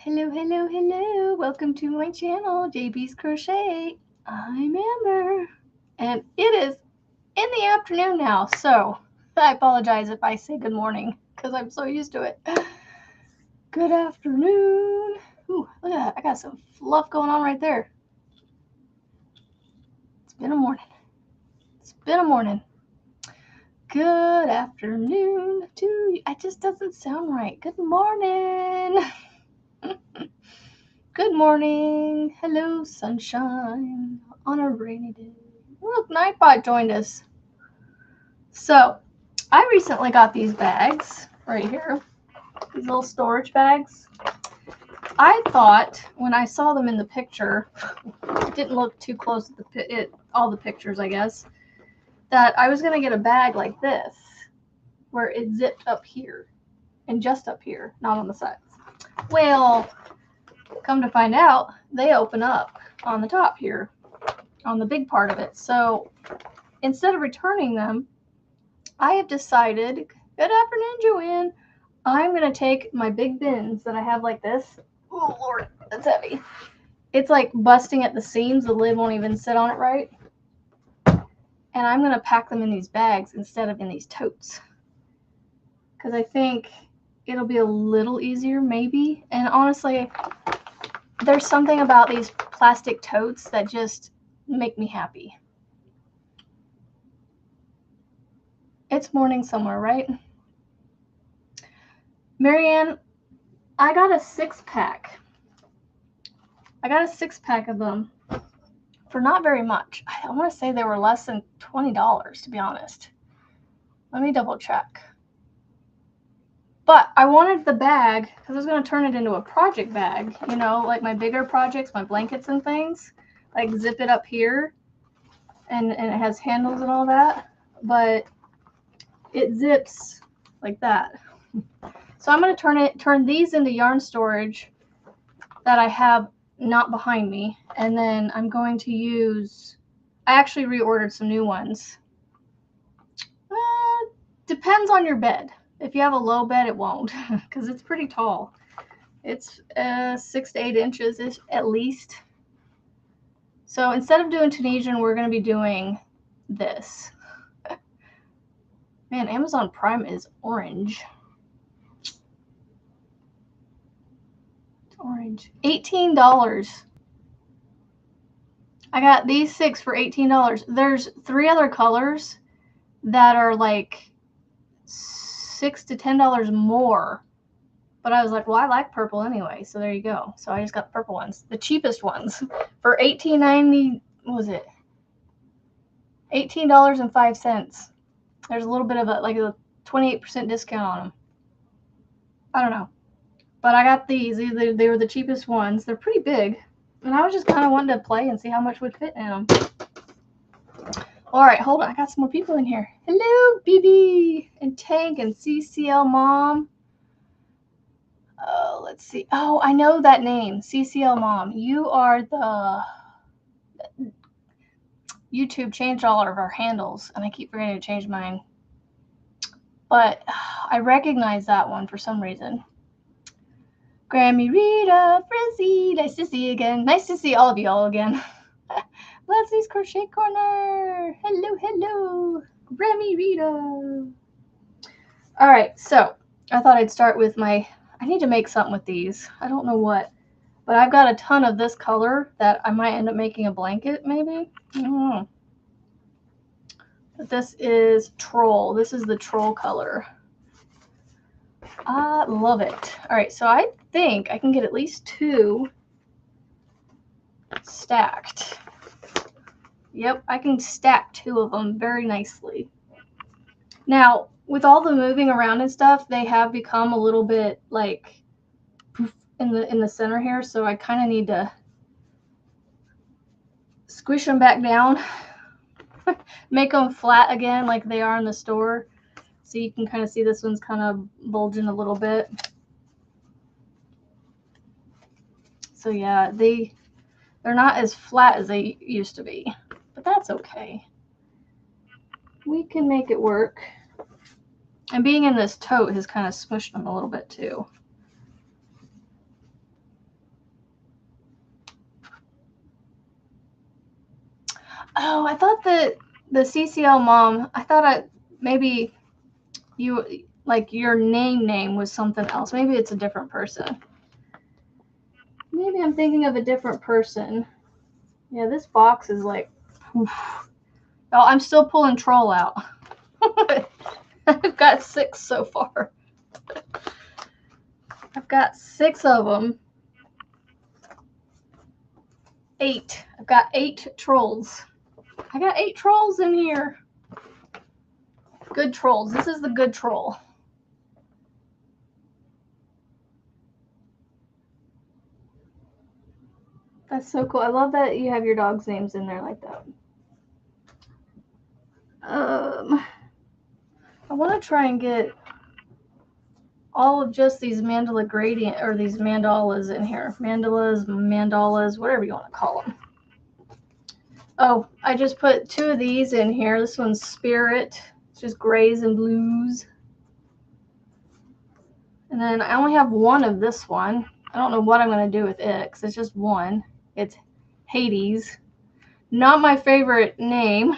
Hello, hello, hello. Welcome to my channel, JB's Crochet. I'm Amber. And it is in the afternoon now, so I apologize if I say good morning because I'm so used to it. Good afternoon. Ooh, look at that. I got some fluff going on right there. It's been a morning. It's been a morning. Good afternoon to you. It just doesn't sound right. Good morning. Good morning. Hello, sunshine on a rainy day. Look, Nightbot joined us. So, I recently got these bags right here. These little storage bags. I thought when I saw them in the picture, it didn't look too close to all the pictures, I guess, that I was going to get a bag like this where it zipped up here and just up here, not on the sides. Well, come to find out, they open up on the top here, on the big part of it. So instead of returning them, I have decided, good afternoon, Joanne, I'm going to take my big bins that I have like this. Oh, Lord, that's heavy. It's like busting at the seams. The lid won't even sit on it right. And I'm going to pack them in these bags instead of in these totes. Because I think it'll be a little easier, maybe. And honestly, there's something about these plastic totes that just make me happy. It's morning somewhere, right? Marianne, I got a 6-pack. I got a 6-pack of them for not very much. I want to say they were less than $20, to be honest. Let me double check. But I wanted the bag because I was going to turn it into a project bag, you know, like my bigger projects, my blankets and things. Like zip it up here and it has handles and all that. But it zips like that. So I'm going to turn these into yarn storage that I have not behind me. And then I'm going to use, I actually reordered some new ones. Depends on your bed. If you have a low bed, it won't, because it's pretty tall. It's 6 to 8 inches at least. So instead of doing Tunisian, we're going to be doing this. Man, Amazon Prime is orange. It's orange. $18. I got these 6 for $18. There's 3 other colors that are like $6 to $10 more. But I was like, well, I like purple anyway, so there you go. So I just got the purple ones, the cheapest ones, for $18.90. What was it? $18.05. There's a little bit of a 28% discount on them. I don't know, but I got these. They were the cheapest ones. They're pretty big, and I was just kind of wanting to play and see how much would fit in them. All right, hold on. I got some more people in here. Hello, BB and Tank and CCL Mom. Oh, let's see. Oh, I know that name, CCL Mom. You are the YouTube changed all of our handles, and I keep forgetting to change mine. But I recognize that one for some reason. Grammy, Rita, Frizzy, nice to see you again. Nice to see all of you all again. Leslie's Crochet Corner. Hello, hello. Grammy, Rita. All right, so I thought I'd start with I need to make something with these. I don't know what, but I've got a ton of this color that I might end up making a blanket, maybe. I don't know. But this is Troll. This is the Troll color. I love it. All right, so I think I can get at least 2 stacked. Yep, I can stack 2 of them very nicely. Now, with all the moving around and stuff, they have become a little bit like in the center here, so I kind of need to squish them back down, make them flat again like they are in the store. So you can kind of see this one's kind of bulging a little bit. So yeah, they're not as flat as they used to be, but that's okay. We can make it work. And being in this tote has kind of smushed them a little bit too. the CCL mom. I thought maybe you, like, your name was something else. Maybe it's a different person. Maybe I'm thinking of a different person. Yeah, this box is like, oof. Oh, I'm still pulling Troll out. I've got 6 so far. I've got 6 of them. 8. I've got 8 trolls. I got 8 trolls in here. Good trolls. This is the good troll. That's so cool. I love that you have your dog's names in there like that. I want to try and get all of just these mandala gradient, or these mandalas in here. Mandalas, whatever you want to call them. Oh, I just put 2 of these in here. This one's Spirit. It's just grays and blues. And then I only have 1 of this one. I don't know what I'm going to do with it because it's just 1. It's Hades. Not my favorite name.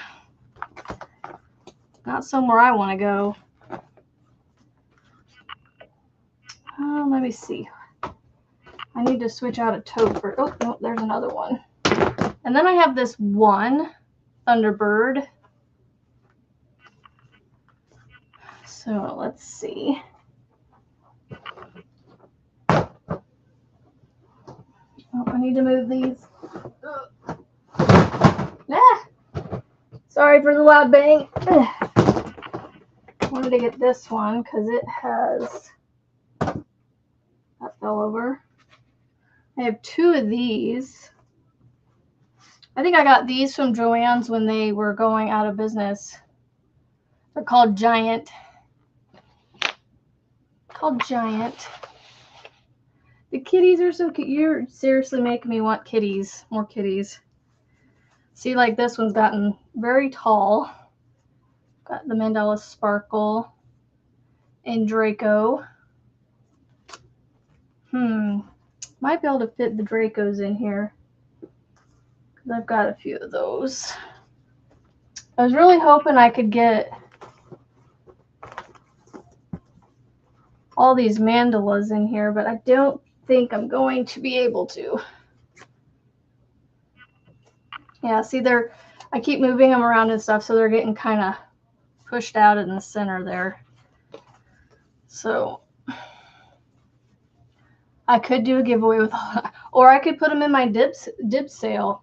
Not somewhere I want to go. Let me see. I need to switch out a tote for. Oh, no, there's another one. And then I have this one Thunderbird. So let's see. Oh, I need to move these. Ah! Sorry for the loud bang. I wanted to get this one because it has. That fell over. I have 2 of these. I think I got these from Joann's when they were going out of business. They're called Giant. Called Giant. The kitties are so cute. You're seriously making me want kitties. More kitties. See, like this one's gotten very tall. Got the Mandala Sparkle and Draco. Might be able to fit the Dracos in here. Because I've got a few of those. I was really hoping I could get all these mandalas in here, but I don't think I'm going to be able to. Yeah, see, I keep moving them around and stuff, so they're getting kind of pushed out in the center there. So I could do a giveaway with, or I could put them in my dib sale.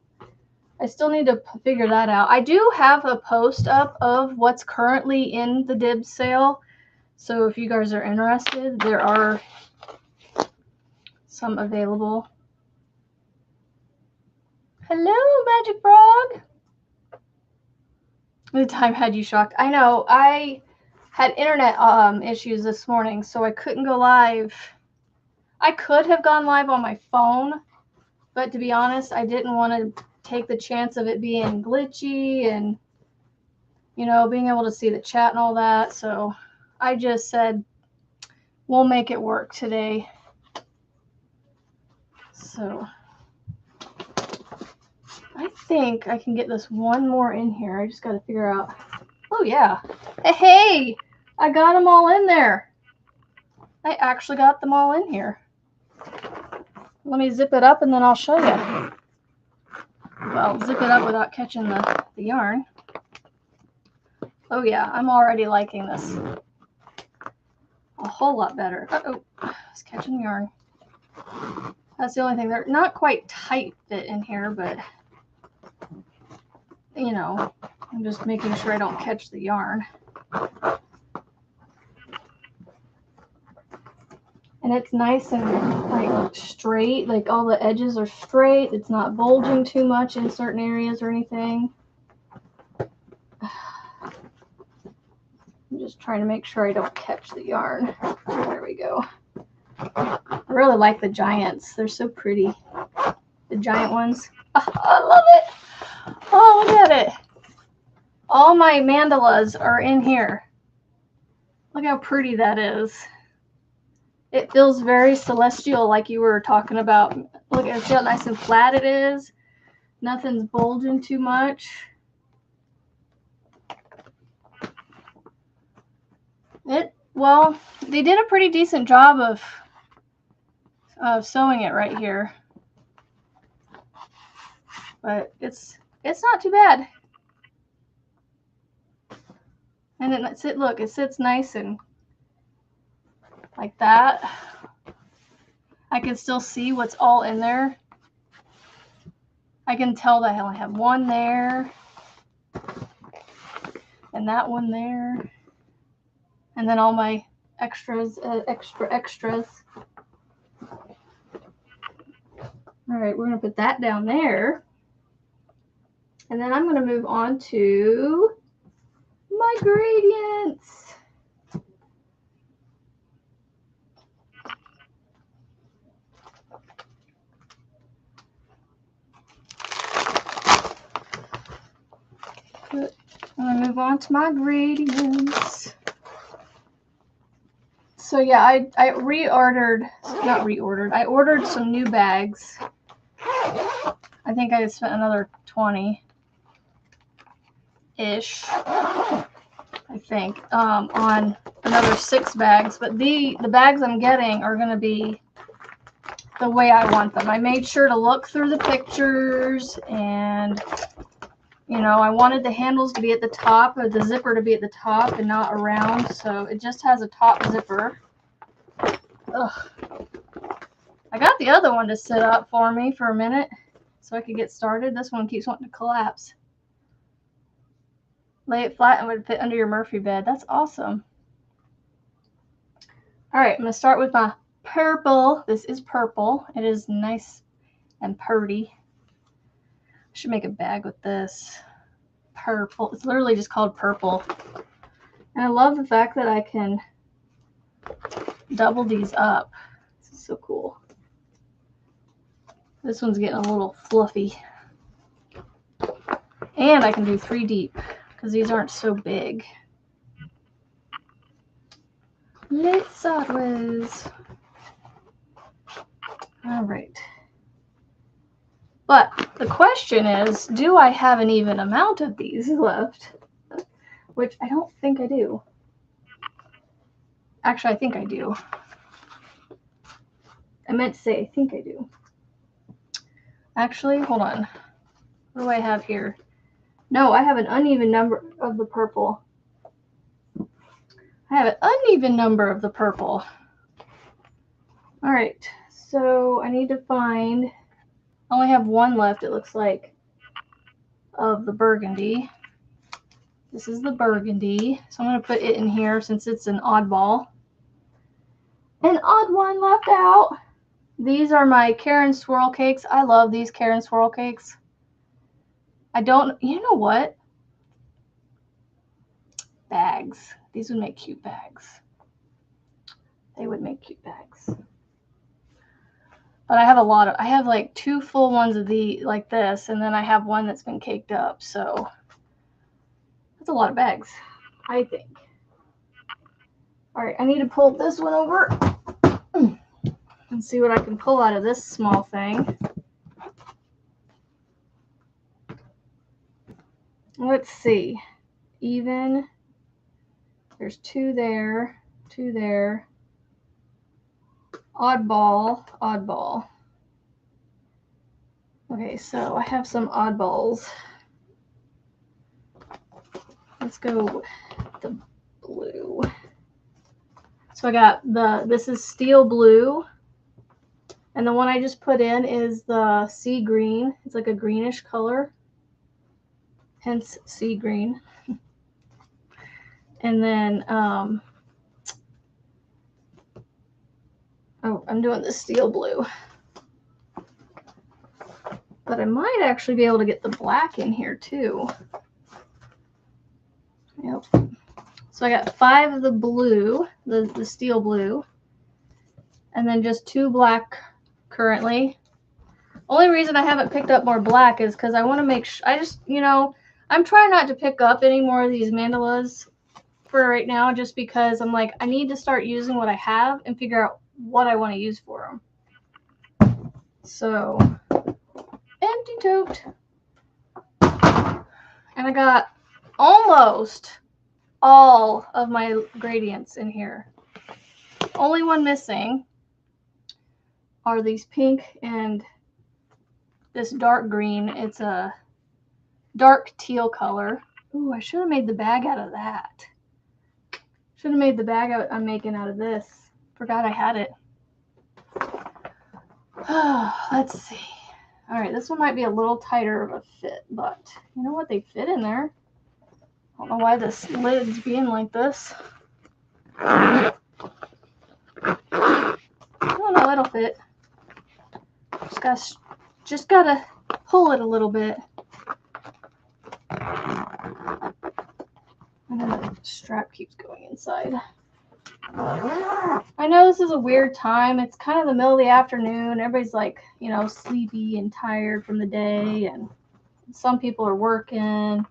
I still need to figure that out. I do have a post up of what's currently in the dib sale. So if you guys are interested, there are some available. Hello, Magic Frog. The time had you shocked. I know. I had internet issues this morning, so I couldn't go live. I could have gone live on my phone, but to be honest, I didn't want to take the chance of it being glitchy and, you know, being able to see the chat and all that. So I just said, we'll make it work today. So I think I can get this one more in here. I just got to figure out. Oh, yeah. Hey, I got them all in there. I actually got them all in here. Let me zip it up and then I'll show you. Well, zip it up without catching the yarn. Oh, yeah. I'm already liking this a whole lot better. Uh-oh. It's catching the yarn. That's the only thing. They're not quite tight fit in here, but, you know, I'm just making sure I don't catch the yarn. And it's nice and like straight, like all the edges are straight. It's not bulging too much in certain areas or anything. I'm just trying to make sure I don't catch the yarn. There we go. I really like the giants. They're so pretty. The giant ones. Oh, I love it. Oh, look at it. All my mandalas are in here. Look how pretty that is. It feels very celestial, like you were talking about. Look, see how nice and flat it is. Nothing's bulging too much. Well, they did a pretty decent job of sewing it right here. But it's not too bad. And then look, it sits nice and like that. I can still see what's all in there. I can tell that I only have one there. And that one there. And then all my extras, extras. All right, we're going to put that down there. And then I'm going to move on to my gradients. I'm going to move on to my gradients. So yeah, I I ordered some new bags. I think I spent another 20-ish, I think, on another 6 bags. But the bags I'm getting are going to be the way I want them. I made sure to look through the pictures, and you know, I wanted the handles to be at the top, or the zipper to be at the top and not around, so it just has a top zipper. Ugh. I got the other one to sit up for me for a minute so I could get started. This one keeps wanting to collapse. Lay it flat and would fit under your Murphy bed. That's awesome. All right, I'm going to start with my purple. This is purple. It is nice and pretty. I should make a bag with this. Purple. It's literally just called purple. And I love the fact that I can double these up. This is so cool. This one's getting a little fluffy. And I can do 3 deep because these aren't so big. Let's sideways. All right. But the question is, do I have an even amount of these left? Which I don't think I do. Actually, I think I do. I meant to say I think I do. Actually, hold on. What do I have here? No, I have an uneven number of the purple. I have an uneven number of the purple. All right, so I need to find, I only have 1 left, it looks like, of the burgundy. This is the burgundy, so I'm going to put it in here since it's an oddball. An odd one left out. These are my Karen swirl cakes. I love these Karen swirl cakes. You know what? Bags. These would make cute bags. They would make cute bags. But I have like 2 full ones of like this, and then I have one that's been caked up, so that's a lot of bags, I think. All right, I need to pull this one over and see what I can pull out of this small thing. Let's see. Even. There's 2 there, 2 there. Oddball, oddball. Okay, so I have some oddballs. Let's go with the blue. So I got this is steel blue. And the one I just put in is the sea green. It's like a greenish color. Hence sea green. And then, oh, I'm doing the steel blue. But I might actually be able to get the black in here too. Yep. So I got 5 of the blue, the steel blue. And then just 2 black currently. Only reason I haven't picked up more black is because I want to make sure, I'm trying not to pick up any more of these mandalas for right now, just because I'm like, I need to start using what I have and figure out what I want to use for them. So, empty tote. And I got almost all of my gradients in here. Only one missing are these pink and this dark green. It's a dark teal color. Ooh, I should have made the bag out of that. Should have made the bag I'm making out of this. Forgot I had it. Let's see. All right, this one might be a little tighter of a fit, but you know what? They fit in there. I don't know why this lid's being like this. Oh no, it'll fit. Just gotta pull it a little bit. And then the strap keeps going inside. I know this is a weird time. It's kind of the middle of the afternoon. Everybody's like, you know, sleepy and tired from the day, and some people are working.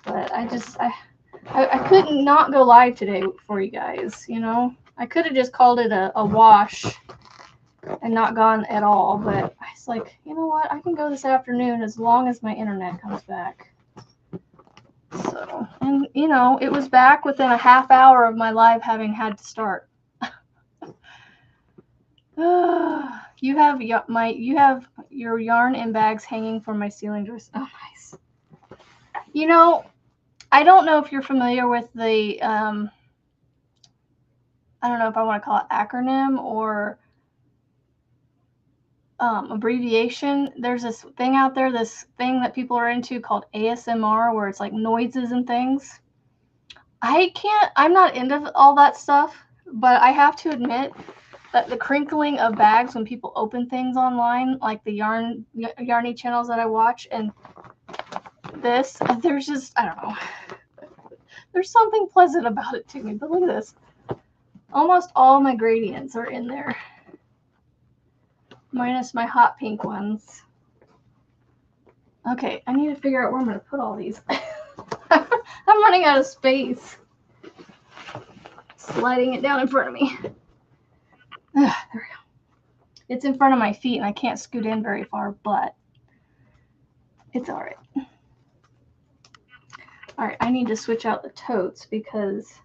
But I couldn't not go live today for you guys, you know. I could have just called it a wash and not gone at all, but I was like, you know what? I can go this afternoon as long as my internet comes back. So, and you know, it was back within a half hour of my live having had to start. You have your yarn and bags hanging from my ceiling joist. Oh, nice. You know, I don't know if you're familiar with the I don't know if I want to call it acronym or abbreviation. There's this thing out there, this thing that people are into called ASMR, where it's like noises and things. I'm not into all that stuff, but I have to admit that the crinkling of bags when people open things online, like the yarny channels that I watch, and this, there's just, I don't know, there's something pleasant about it to me. But look at this. Almost all my gradients are in there, minus my hot pink ones. Okay, I need to figure out where I'm going to put all these. I'm running out of space. Sliding it down in front of me. There we go. It's in front of my feet and I can't scoot in very far, but it's all right. All right, I need to switch out the totes because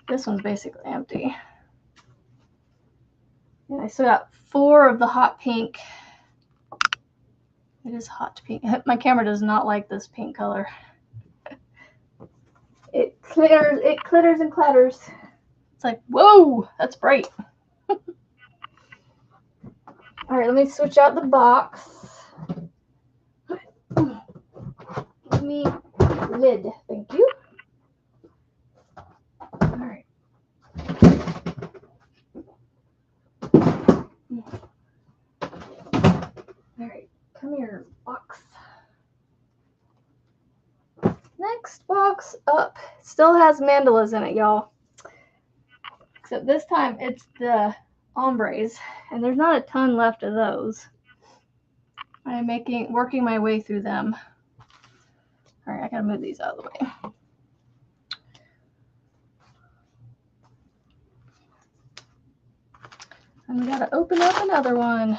this one's basically empty. And I still got 4 of the hot pink. It is hot pink. My camera does not like this pink color. It clitters and clatters. It's like, whoa, that's bright. All right, let me switch out the box. Give me lid, thank you. All right. All right, come here, box. Next box up. Still has mandalas in it, y'all. Except this time it's the ombres, and there's not a ton left of those. I'm working my way through them. All right, I gotta move these out of the way. And we gotta open up another one.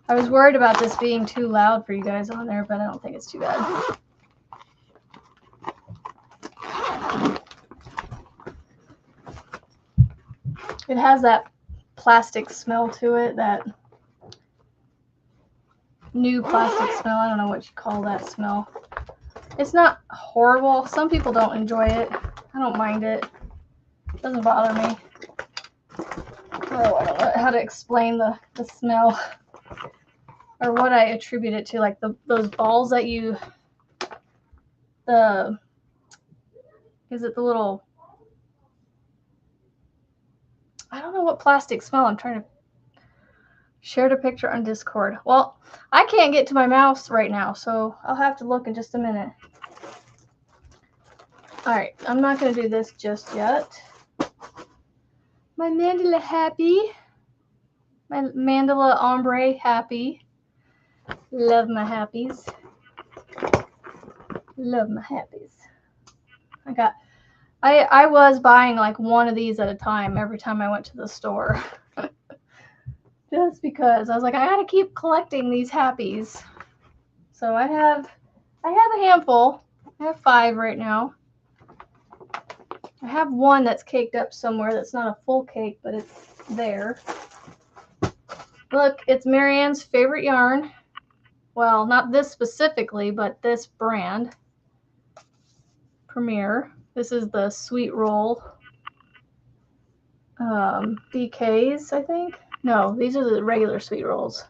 I was worried about this being too loud for you guys on there, but I don't think it's too bad. It has that plastic smell to it, that new plastic smell. I don't know what you call that smell. It's not horrible. Some people don't enjoy it. I don't mind it. It doesn't bother me. Oh, I don't know how to explain the smell or what I attribute it to. Like those balls that is it the little, I don't know what plastic smell. I'm trying to share the picture on Discord. Well, I can't get to my mouse right now, so I'll have to look in just a minute. All right, I'm not going to do this just yet. My mandala happy. My mandala ombre happy. Love my happies. Love my happies. I was buying like one of these at a time every time I went to the store. Just because I was like, I gotta keep collecting these happies. So I have I have a handful. I have 5 right now. I have one that's caked up somewhere that's not a full cake, but it's there. Look, it's Marianne's favorite yarn. Well, not this specifically, but this brand. Premier. This is the Sweet Roll DKs, I think. No, these are the regular Sweet Rolls.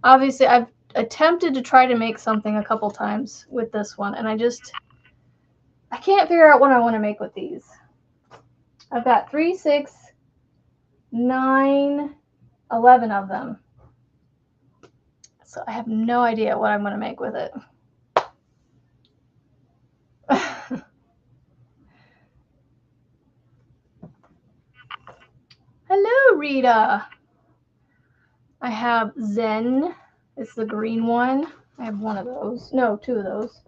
Obviously, I've attempted to try to make something a couple times with this one, and I can't figure out what I want to make with these. I've got 3, 6, 9, 11 of them. So I have no idea what I'm going to make with it. Hello, Rita. I have Zen. It's the green one. I have one of those. No, 2 of those.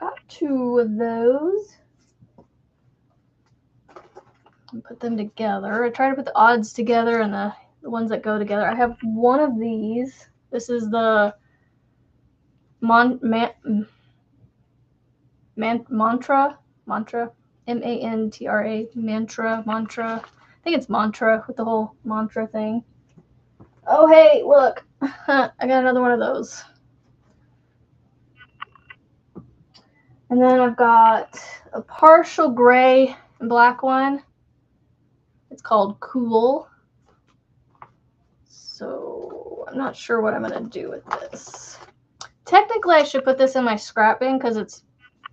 Got 2 of those. And put them together. I try to put the odds together and the ones that go together. I have one of these. This is the Mantra, M-A-N-T-R-A, mantra. I think it's mantra with the whole mantra thing. Oh, hey, look. I got another one of those. And then I've got a partial gray and black one. It's called Cool. So I'm not sure what I'm going to do with this. Technically, I should put this in my scrap bin because it's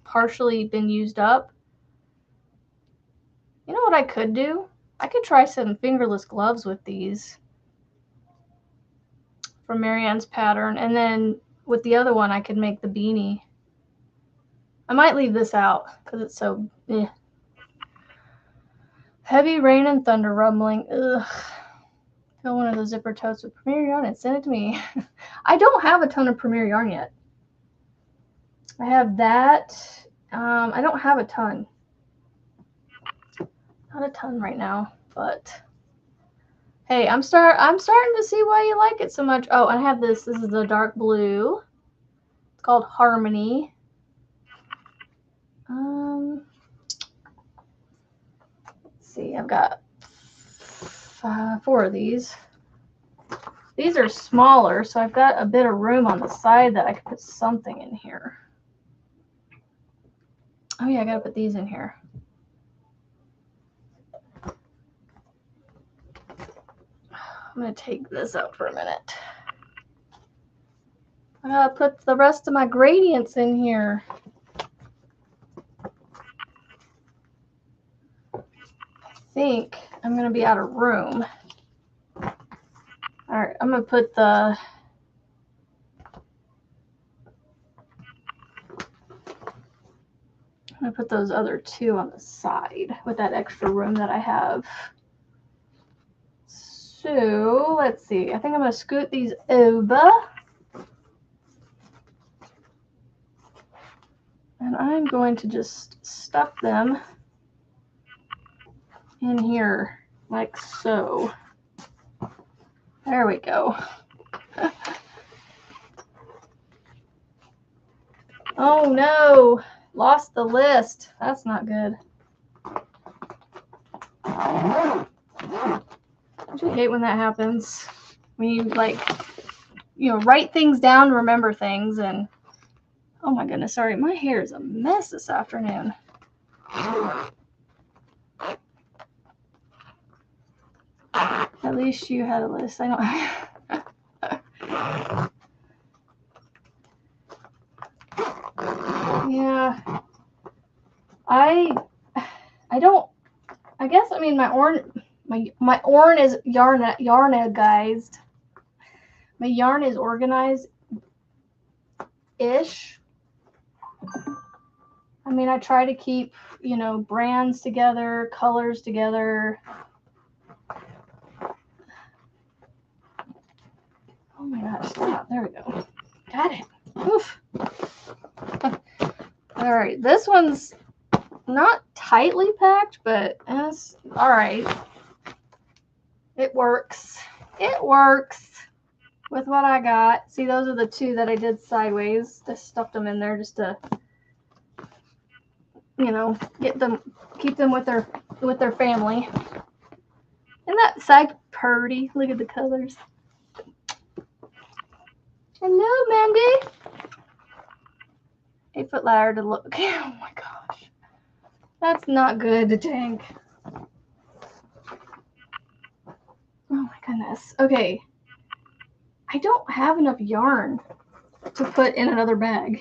partially been used up. You know what I could do? I could try some fingerless gloves with these from Marianne's pattern. And then with the other one, I could make the beanie. I might leave this out because it's so eh. Heavy rain and thunder rumbling. Ugh. Fill one of the zipper totes with Premier yarn and send it to me. I don't have a ton of Premier yarn yet. I have that. I don't have a ton. Not a ton right now, but hey, I'm starting to see why you like it so much. Oh, I have this. This is the dark blue. It's called Harmony. Let's see. I've got 4 of these. These are smaller, so I've got a bit of room on the side that I could put something in here. Oh yeah, I gotta put these in here. I'm going to take this out for a minute. I gotta put the rest of my gradients in here. I think I'm going to be out of room. Alright, I'm going to put the... I'm going to put those other 2 on the side with that extra room that I have. So, let's see. I think I'm going to scoot these over. And I'm going to just stuff them in here like so. There we go. Oh no, lost the list. That's not good. Don't you hate when that happens? When you write things down to remember things and oh my goodness, sorry, my hair is a mess this afternoon. At least you had a list. I don't. Yeah. I don't. I guess I mean my orange is yarnized. My yarn is organized-ish. I mean, I try to keep, brands together, colors together. Oh my gosh, stop. There we go. Got it. Oof. All right, this one's not tightly packed, but it's all right. It works. It works. with what I got. See, those are the two that I did sideways. Just stuffed them in there just to, you know, keep them with their family. Isn't that side pretty? Look at the colors. Hello, Mandy. 8-foot ladder to look. Oh my gosh. That's not good to tank. Oh my goodness. Okay. I don't have enough yarn to put in another bag.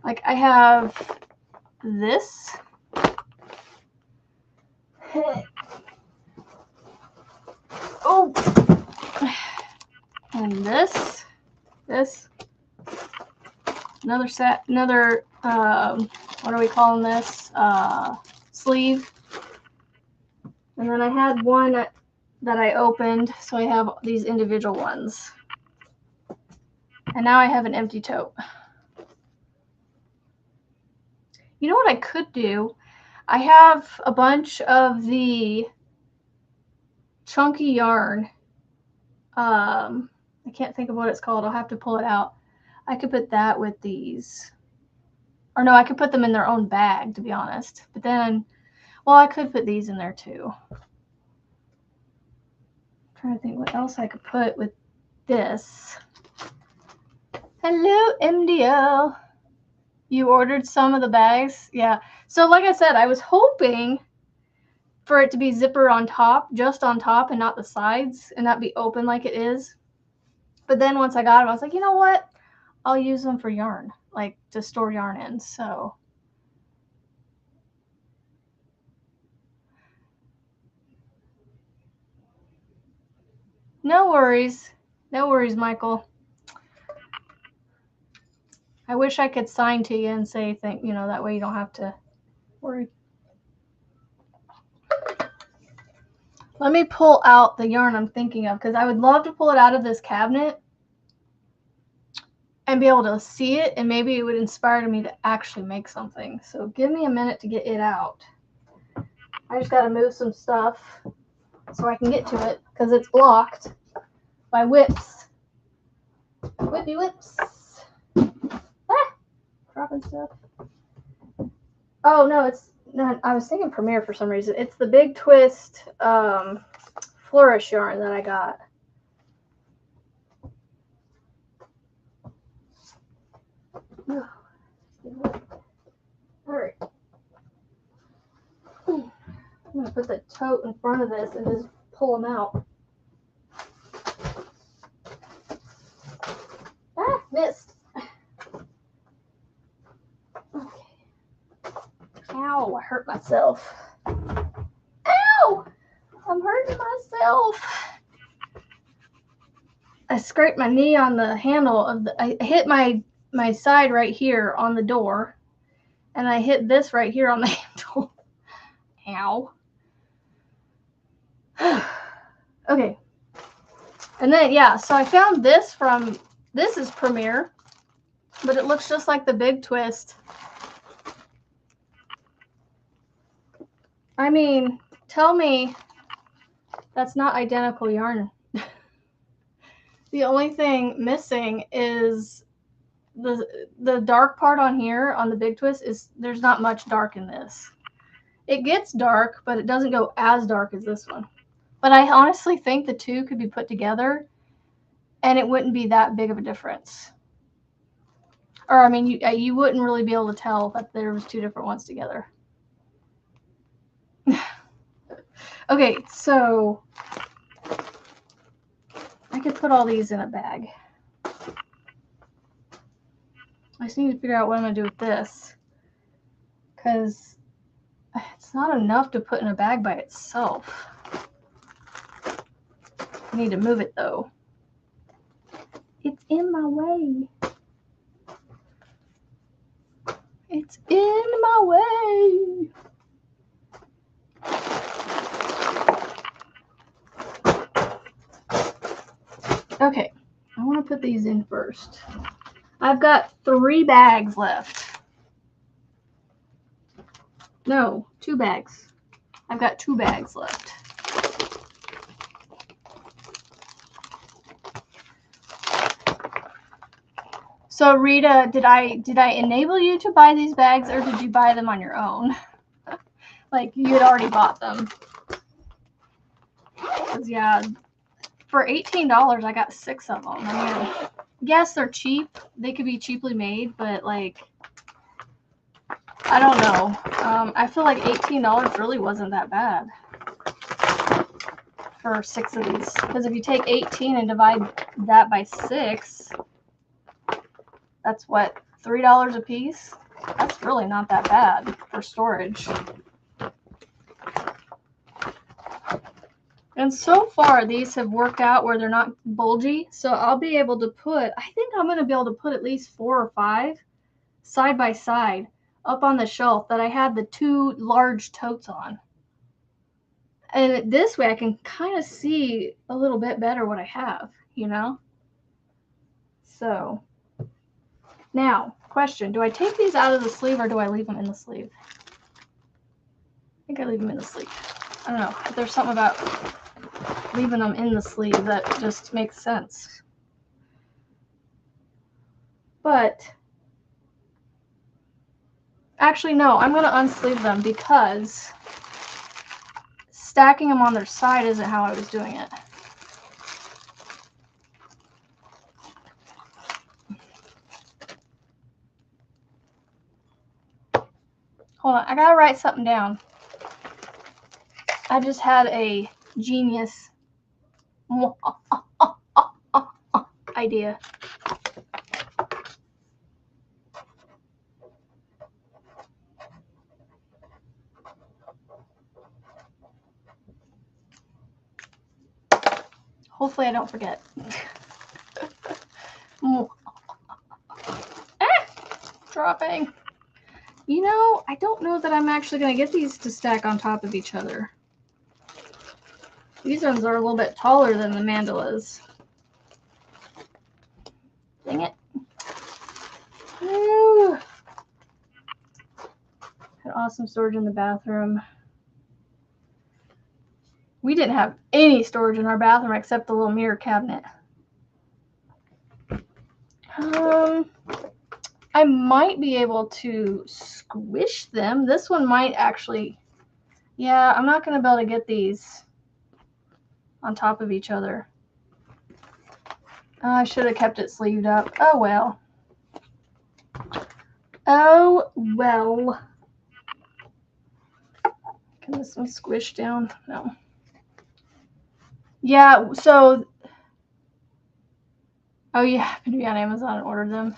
Like I have this. Oh. And this. Another set, what are we calling this? Sleeve. And then I had one that I opened, so I have these individual ones. And now I have an empty tote. You know what I could do? I have a bunch of the chunky yarn. I can't think of what it's called. I'll have to pull it out. I could put that with these. Or no, I could put them in their own bag, to be honest. But then, well, I could put these in there too. I'm trying to think what else I could put with this. Hello, MDL. You ordered some of the bags? Yeah. So like I said, I was hoping for it to be zipper on top, just on top and not the sides, and not be open like it is. But then once I got them, I was like, you know what? I'll use them for yarn, like to store yarn in. So no worries. No worries, Michael. I wish I could sign to you and say thank you, that way you don't have to worry. Let me pull out the yarn I'm thinking of, because I would love to pull it out of this cabinet and be able to see it, and maybe it would inspire me to actually make something. So give me a minute to get it out. I just got to move some stuff so I can get to it, because it's blocked by whips. Whippy whips. Ah! Dropping stuff. Oh, no, it's not. I was thinking Premiere for some reason. It's the Big Twist Flourish yarn that I got. All right. I'm going to put the tote in front of this and just pull them out. Ah, missed. Okay. Ow, I hurt myself. Ow! I'm hurting myself. I scraped my knee on the handle of I hit my side right here on the door, and I hit this right here on the handle. Ow. Okay. And then, yeah, so I found this this is Premiere, but it looks just like the Big Twist. I mean, tell me that's not identical yarn. The only thing missing is the dark part on here on the Big Twist is there's not much dark in this. It gets dark, but it doesn't go as dark as this one. But I honestly think the two could be put together and it wouldn't be that big of a difference. Or, I mean, you wouldn't really be able to tell that there was two different ones together. Okay, so I could put all these in a bag. I just need to figure out what I'm going to do with this, because it's not enough to put in a bag by itself. I need to move it, though. It's in my way. It's in my way. Okay, I want to put these in first. I've got 3 bags left. No, 2 bags. I've got 2 bags left. So Rita, did I enable you to buy these bags, or did you buy them on your own? Like you had already bought them? 'Cause yeah, for $18 I got 6 of them. I mean, yes, they're cheap. They could be cheaply made, but like, I don't know. I feel like $18 really wasn't that bad for 6 of these. Because if you take 18 and divide that by 6, that's what, $3 a piece? That's really not that bad for storage. And so far, these have worked out where they're not bulgy. So I'll be able to put, I think I'm going to be able to put at least 4 or 5 side by side up on the shelf that I have the 2 large totes on. And this way I can kind of see a little bit better what I have, you know? So now, question, do I take these out of the sleeve or do I leave them in the sleeve? I think I leave them in the sleeve. I don't know, but there's something about leaving them in the sleeve that just makes sense. But actually, no, I'm going to unsleeve them because stacking them on their side isn't how I was doing it. Hold on, I gotta write something down. I just had a genius idea. Hopefully I don't forget. Dropping. You know, I don't know that I'm actually going to get these to stack on top of each other. These ones are a little bit taller than the mandalas. Dang it. Woo. Had awesome storage in the bathroom. We didn't have any storage in our bathroom except the little mirror cabinet. I might be able to squish them. This one might actually, yeah, I'm not going to be able to get these on top of each other. I should have kept it sleeved up. Oh, well. Oh, well. Can this one squish down? No. Yeah, so, oh, you happen to be on Amazon and ordered them.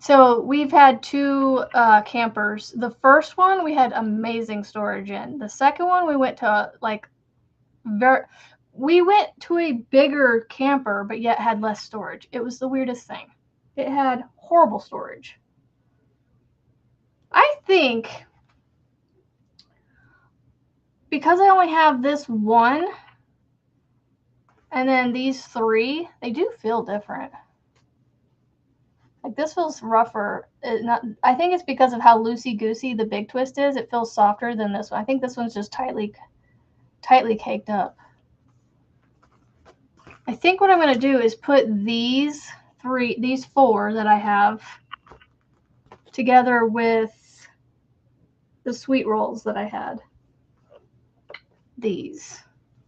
So we've had 2 campers. The first one we had amazing storage in. The second one we went to we went to a bigger camper, but yet had less storage. It was the weirdest thing. It had horrible storage. I think because I only have this one and then these 3, they do feel different. Like this feels rougher. I think it's because of how loosey-goosey the Big Twist is. It feels softer than this one. I think this one's just tightly caked up. I think what I'm going to do is put these 4 that I have together with the sweet rolls that I had. These.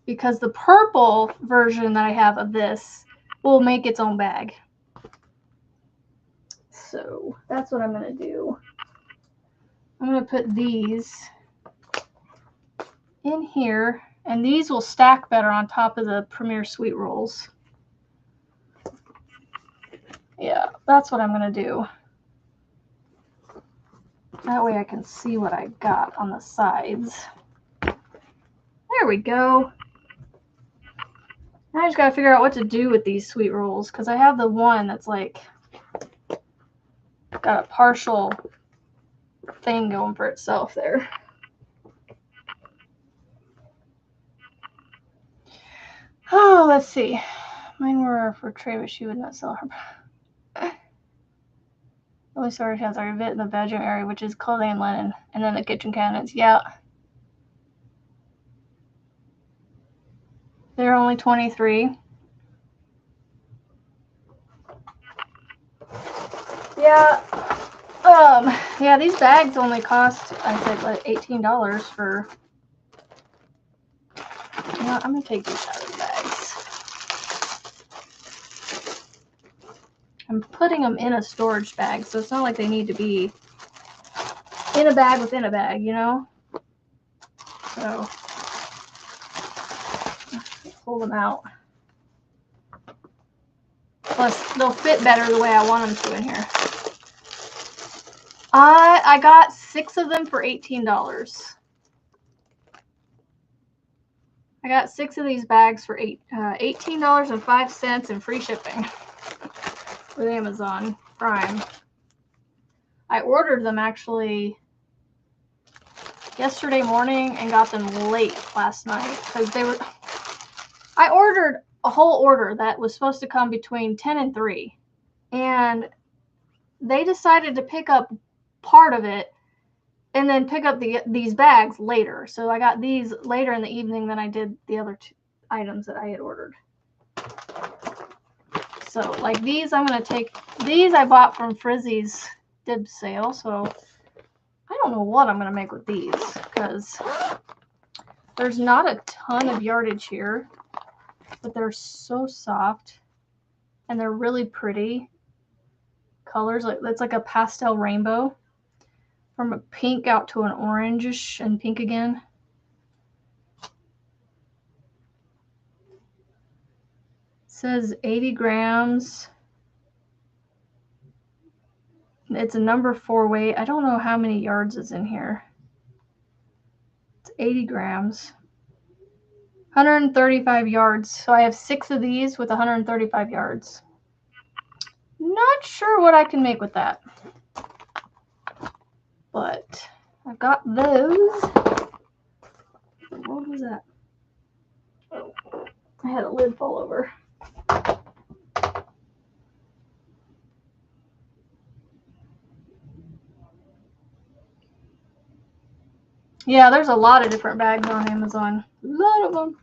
Because the purple version that I have of this will make its own bag. So that's what I'm going to do. I'm going to put these in here, and these will stack better on top of the Premier Sweet Rolls. Yeah, that's what I'm going to do. That way I can see what I got on the sides. There we go. Now I just got to figure out what to do with these sweet rolls, because I have the one that's like got a partial thing going for itself there. Oh, let's see. Mine were for Trey, but she would not sell her. Only storage has our bit in the bedroom area, which is clothing and linen, and then the kitchen cabinets. Yeah. They're only 23. Yeah. Yeah, these bags only cost, I said, like $18 for. You know, I'm gonna take these out of the bags. I'm putting them in a storage bag, so it's not like they need to be in a bag within a bag, you know? So, pull them out. Plus, they'll fit better the way I want them to in here. I got 6 of them for $18. I got 6 of these bags for $18.05 and free shipping with Amazon Prime. I ordered them actually yesterday morning and got them late last night because they were. I ordered a whole order that was supposed to come between 10 and 3, and they decided to pick up part of it and then pick up these bags later. So I got these later in the evening than I did the other 2 items that I had ordered. So like these, I'm going to take these. I bought from Frizzy's Dibs sale. So I don't know what I'm going to make with these because there's not a ton of yardage here, but they're so soft and they're really pretty colors. Like it's like a pastel rainbow from a pink out to an orangish and pink again. It says 80 grams. It's a number 4 weight. I don't know how many yards is in here. It's 80 grams. 135 yards. So I have 6 of these with 135 yards. Not sure what I can make with that. But I've got those. What was that? Oh, I had a lid fall over. Yeah, there's a lot of different bags on Amazon. A lot of them.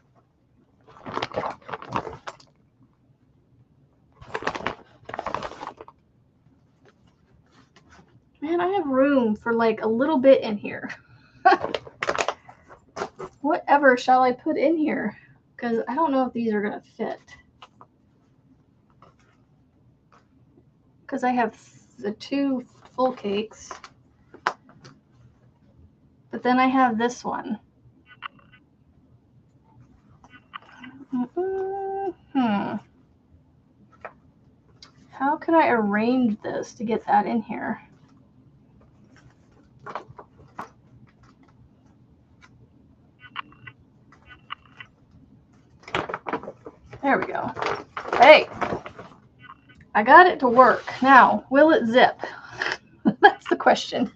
Man, I have room for like a little bit in here. Whatever shall I put in here? Because I don't know if these are going to fit. Because I have the 2 full cakes. But then I have this one. How can I arrange this to get that in here? There we go. Hey, I got it to work. Now, will it zip? That's the question.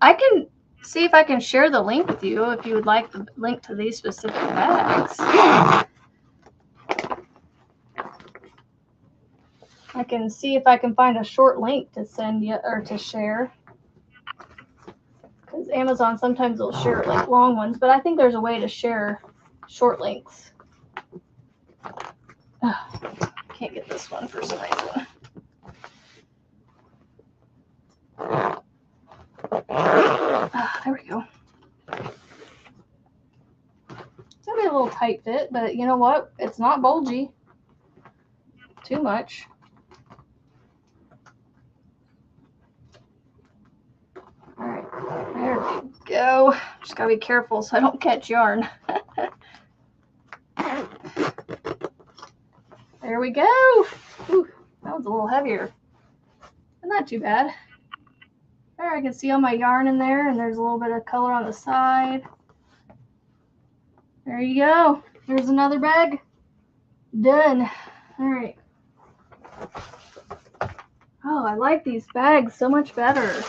I can see if I can share the link with you if you would like the link to these specific bags. I can see if I can find a short link to send you or to share. Because Amazon sometimes will share like long ones, but I think there's a way to share short links. I can't get this one for some reason. There we go. It's gonna be a little tight fit, but you know what? It's not bulgy too much. All right, there we go. Just gotta be careful so I don't catch yarn. There we go. Ooh, that one's a little heavier, but not too bad. There, I can see all my yarn in there, and there's a little bit of color on the side. There you go. There's another bag. Done. All right. Oh, I like these bags so much better.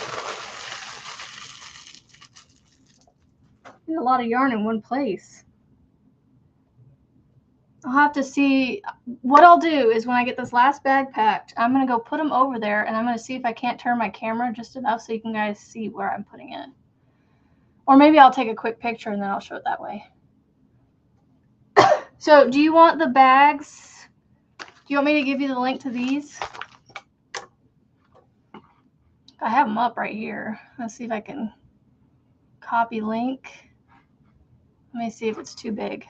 Get a lot of yarn in one place. I'll have to see. What I'll do is when I get this last bag packed, I'm going to go put them over there, and I'm going to see if I can't turn my camera just enough so you can guys see where I'm putting it. Or maybe I'll take a quick picture and then I'll show it that way. So do you want the bags? Do you want me to give you the link to these? I have them up right here. Let's see if I can copy link. Let me see if it's too big.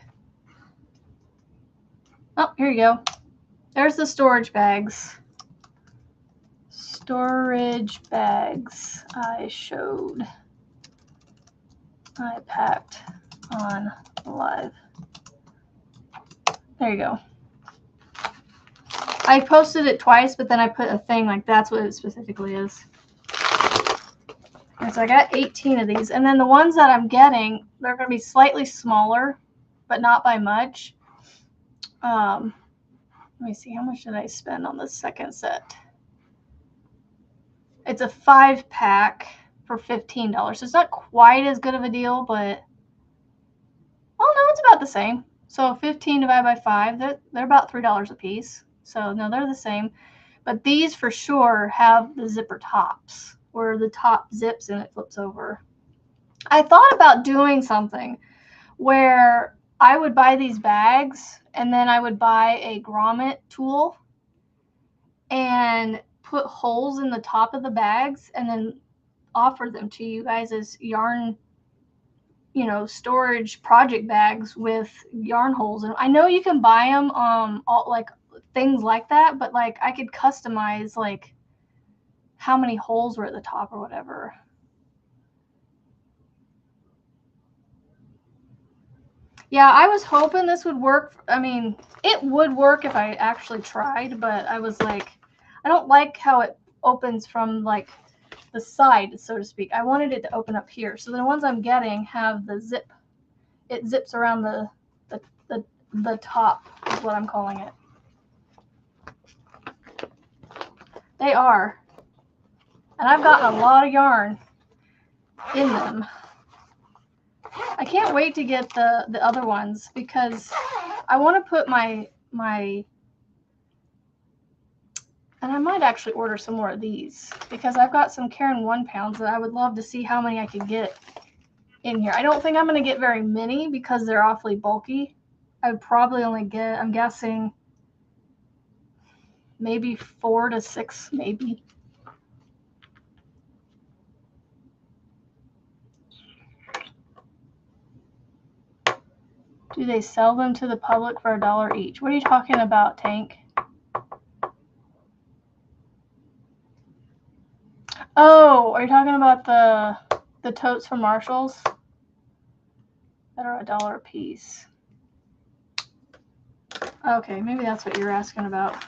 Oh, here you go. There's the storage bags. Storage bags I showed. I packed on live. There you go. I posted it twice, but then I put a thing like that's what it specifically is. And so I got 18 of these. And then the ones that I'm getting, they're going to be slightly smaller, but not by much. Let me see, how much did I spend on the second set? It's a 5-pack for $15. So it's not quite as good of a deal, but oh no, it's about the same. So 15 divided by 5, they're about $3 a piece. So no, they're the same. But these for sure have the zipper tops, where the top zips and it flips over. I thought about doing something where I would buy these bags and then I would buy a grommet tool and put holes in the top of the bags and then offer them to you guys as yarn, you know, storage project bags with yarn holes. And I know you can buy them all, like things like that, but like I could customize like how many holes were at the top or whatever. Yeah, I was hoping this would work. I mean, it would work if I actually tried, but I was like, I don't like how it opens from like the side, so to speak. I wanted it to open up here. So the ones I'm getting have the zip. It zips around the top is what I'm calling it. They are. And I've gotten a lot of yarn in them. I can't wait to get the other ones because I want to put my and I might actually order some more of these because I've got some Karen 1-pounds that I would love to see how many I could get in here. I don't think I'm going to get very many because they're awfully bulky. I would probably only get, I'm guessing, maybe 4 to 6, maybe. Do they sell them to the public for $1 each? What are you talking about, Tank? Oh, are you talking about the totes from Marshalls that are $1 a piece? Okay, maybe that's what you're asking about.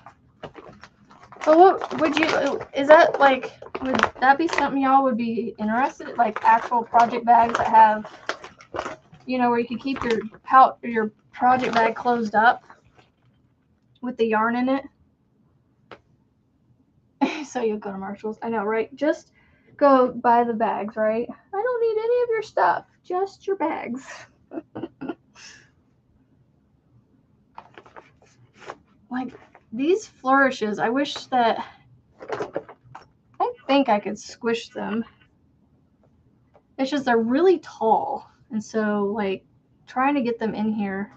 But what would you, is that like, would that be something y'all would be interested in? Like actual project bags that have, you know, where you can keep your project bag closed up with the yarn in it? So you'll go to Marshalls. I know, right? Just go buy the bags, right? I don't need any of your stuff, just your bags. Like these flourishes, I wish that, I think I could squish them. It's just they're really tall. And so like trying to get them in here.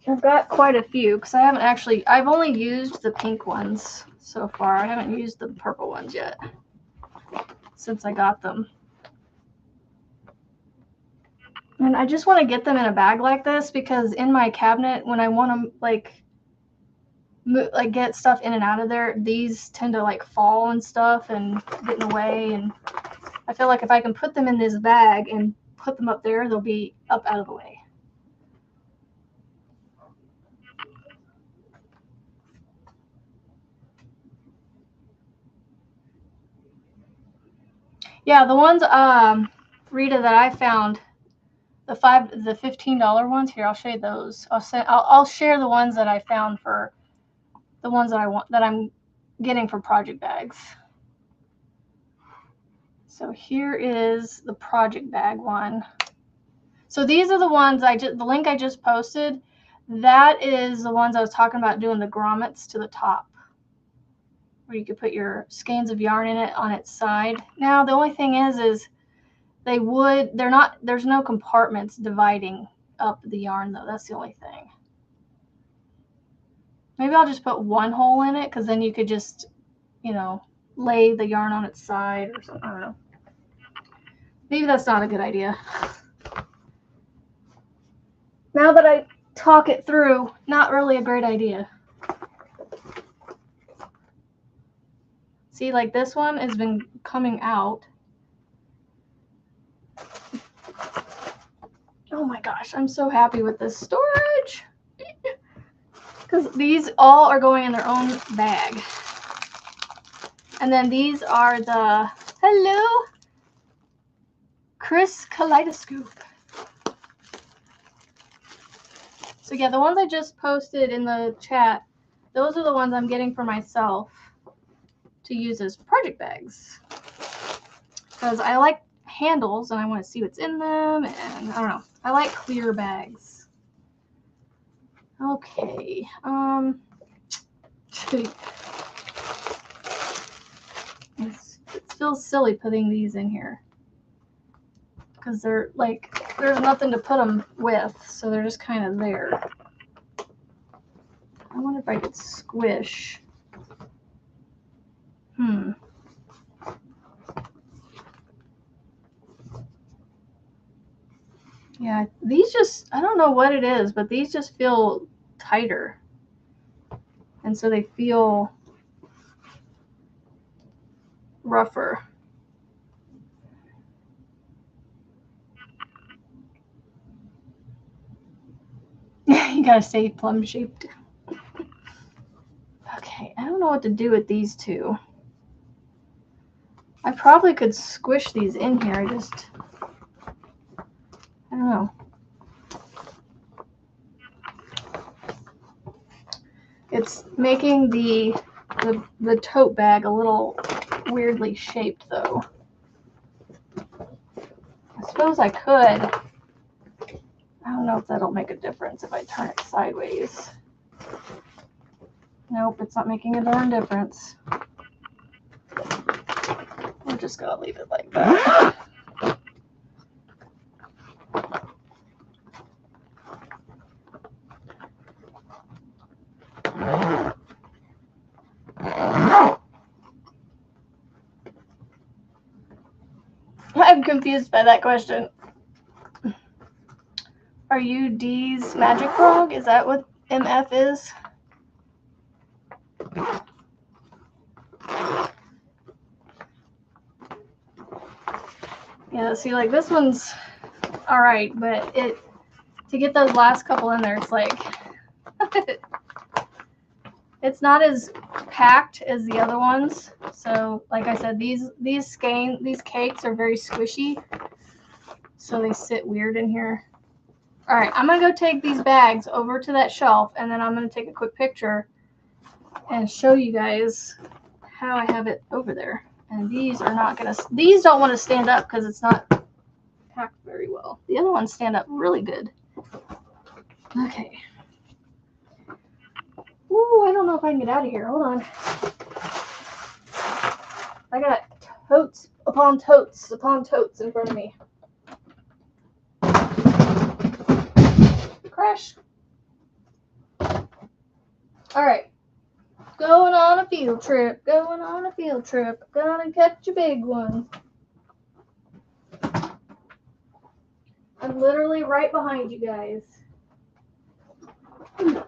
I've got quite a few because I haven't actually, I've only used the pink ones so far. I haven't used the purple ones yet since I got them. And I just want to get them in a bag like this because in my cabinet, when I want to like get stuff in and out of there, these tend to like fall and stuff and get in the way. And I feel like if I can put them in this bag and put them up there, they'll be up out of the way. Yeah, the ones, Rita, that I found, the $15 ones. Here, I'll show you those. I'll share the ones that I found for the ones that I want, that I'm getting for project bags. So here is the project bag one. So these are the ones the link I just posted. That is the ones I was talking about doing the grommets to the top. where you could put your skeins of yarn in it on its side. Now the only thing is there's no compartments dividing up the yarn though. That's the only thing. Maybe I'll just put one hole in it, because then you could just, you know, lay the yarn on its side or something. I don't know. Maybe that's not a good idea. Now that I talk it through, not really a great idea. See, like this one has been coming out. Oh my gosh, I'm so happy with this storage. Because these all are going in their own bag. And then these are the, hello, Chris Kaleidoscope. So yeah, the ones I just posted in the chat, those are the ones I'm getting for myself to use as project bags. Because I like handles and I want to see what's in them, and I don't know. I like clear bags. Okay. It feels silly putting these in here, because they're like, there's nothing to put them with, so they're just kind of there. I wonder if I could squish. Yeah, these just, I don't know what it is, but these just feel tighter. And so they feel rougher. You gotta stay plum shaped. Okay, I don't know what to do with these two. I probably could squish these in here. I don't know. It's making the tote bag a little weirdly shaped though. I suppose I could. I don't know if that'll make a difference if I turn it sideways. Nope, it's not making a darn difference. We're just gonna leave it like that. I'm confused by that question. Are you D's Magic Frog? Is that what MF is? Yeah, see, like this one's all right, but to get those last couple in there, it's like it's not as packed as the other ones. So, like I said, these cakes are very squishy, so they sit weird in here. All right, I'm gonna go take these bags over to that shelf, and then I'm gonna take a quick picture and show you guys how I have it over there. And these are not gonna, these don't want to stand up because it's not packed very well. The other ones stand up really good. Okay. Ooh, I don't know if I can get out of here. Hold on. I got totes upon totes upon totes in front of me. Crash. All right. Going on a field trip. Going on a field trip. Gonna catch a big one. I'm literally right behind you guys. All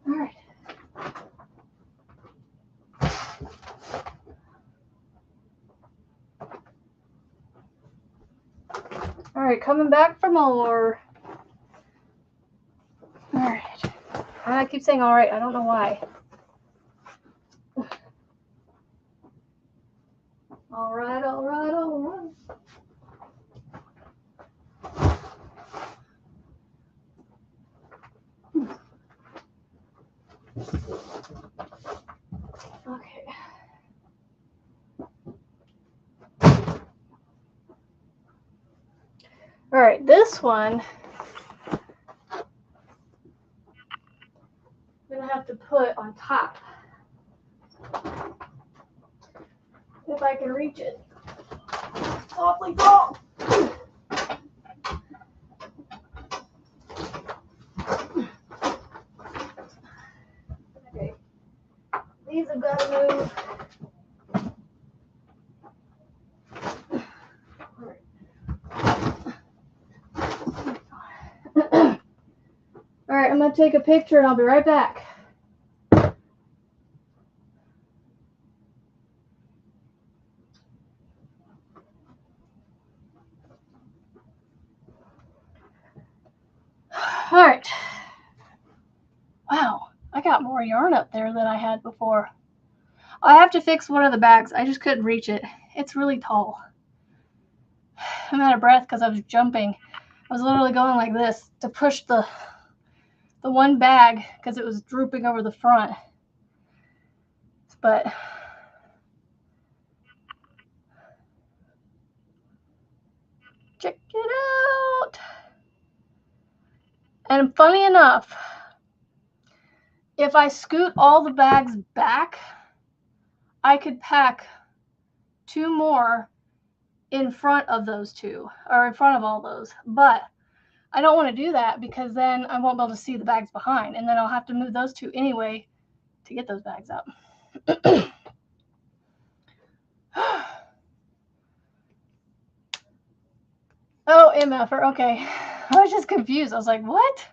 right. All right, coming back for more. All right. I keep saying all right. I don't know why. All right, all right, all right. Okay. All right, this one to have to put on top. If I can reach it. It's awfully tall. Okay. These have got to move. All right, I'm going to take a picture and I'll be right back. All right. Wow, I got more yarn up there than I had before. I have to fix one of the bags. I just couldn't reach it. It's really tall. I'm out of breath because I was jumping. I was literally going like this to push the one bag because it was drooping over the front. But check it out. And funny enough, if I scoot all the bags back, I could pack 2 more in front of those 2, or in front of all those. But I don't want to do that because then I won't be able to see the bags behind, and then I'll have to move those 2 anyway to get those bags up. Oh, MFer, okay. I was just confused. I was like, what?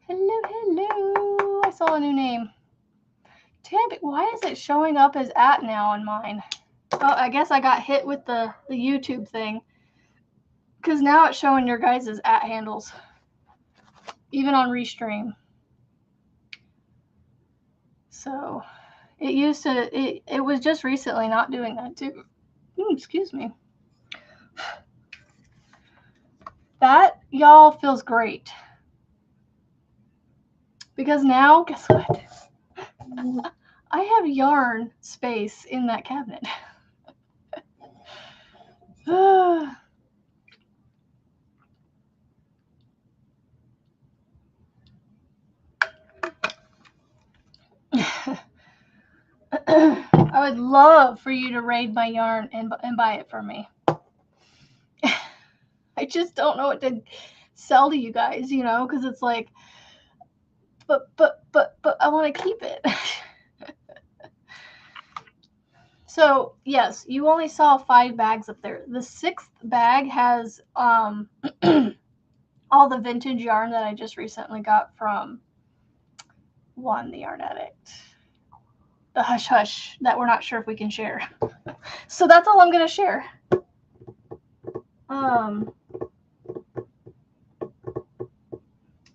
Hello, hello. I saw a new name. Damn it, why is it showing up as @ now on mine? Oh, I guess I got hit with the YouTube thing. Because now it's showing your guys' @ handles. Even on Restream. So it used to, it was just recently not doing that too. Excuse me. That, y'all, feels great. Because now, guess what? I have yarn space in that cabinet. I would love for you to raid my yarn and buy it from me. I just don't know what to sell to you guys, you know, because it's like, but I want to keep it. So yes, you only saw 5 bags up there. The 6th bag has all the vintage yarn that I just recently got from the Yarn Addict. The Hush Hush that we're not sure if we can share. So that's all I'm going to share.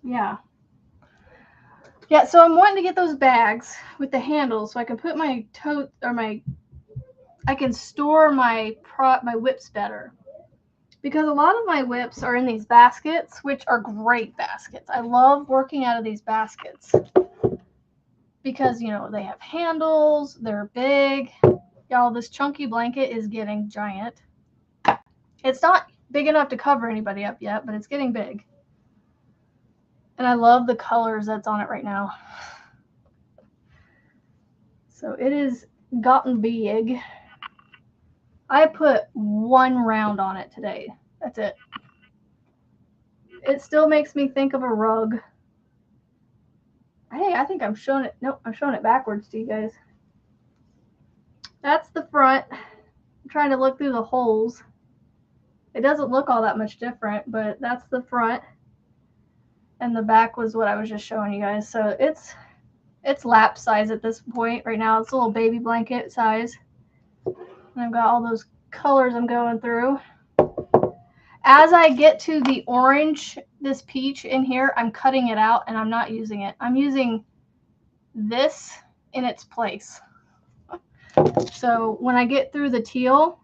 Yeah. Yeah, so I'm wanting to get those bags with the handles so I can put my tote or I can store my whips better. Because a lot of my whips are in these baskets, which are great baskets. I love working out of these baskets. Because, you know, they have handles, they're big. Y'all, this chunky blanket is getting giant. It's not big enough to cover anybody up yet, but it's getting big. And I love the colors that's on it right now. So it is gotten big. I put 1 round on it today. That's it. It still makes me think of a rug. Hey, I think I'm showing it. Nope, I'm showing it backwards to you guys. That's the front. I'm trying to look through the holes. It doesn't look all that much different, but that's the front. And the back was what I was just showing you guys. So it's lap size at this point. Right now it's a little baby blanket size. And I've got all those colors I'm going through. As I get to the orange, this peach in here, I'm cutting it out and I'm not using it. I'm using this in its place. So when I get through the teal,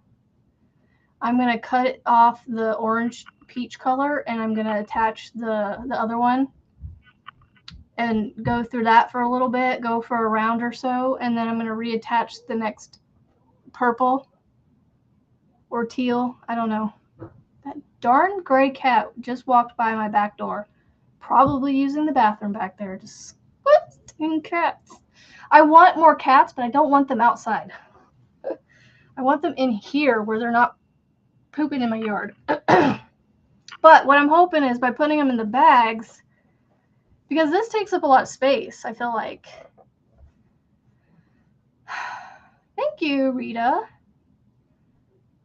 I'm going to cut it off the orange peach color and I'm going to attach the other one and go through that for a little bit, go for a round or so, and then I'm going to reattach the next purple or teal. I don't know. That darn gray cat just walked by my back door. Probably using the bathroom back there. Disgusting cats. I want more cats, but I don't want them outside. I want them in here where they're not pooping in my yard. But what I'm hoping is by putting them in the bags, because this takes up a lot of space, I feel like. Thank you, Rita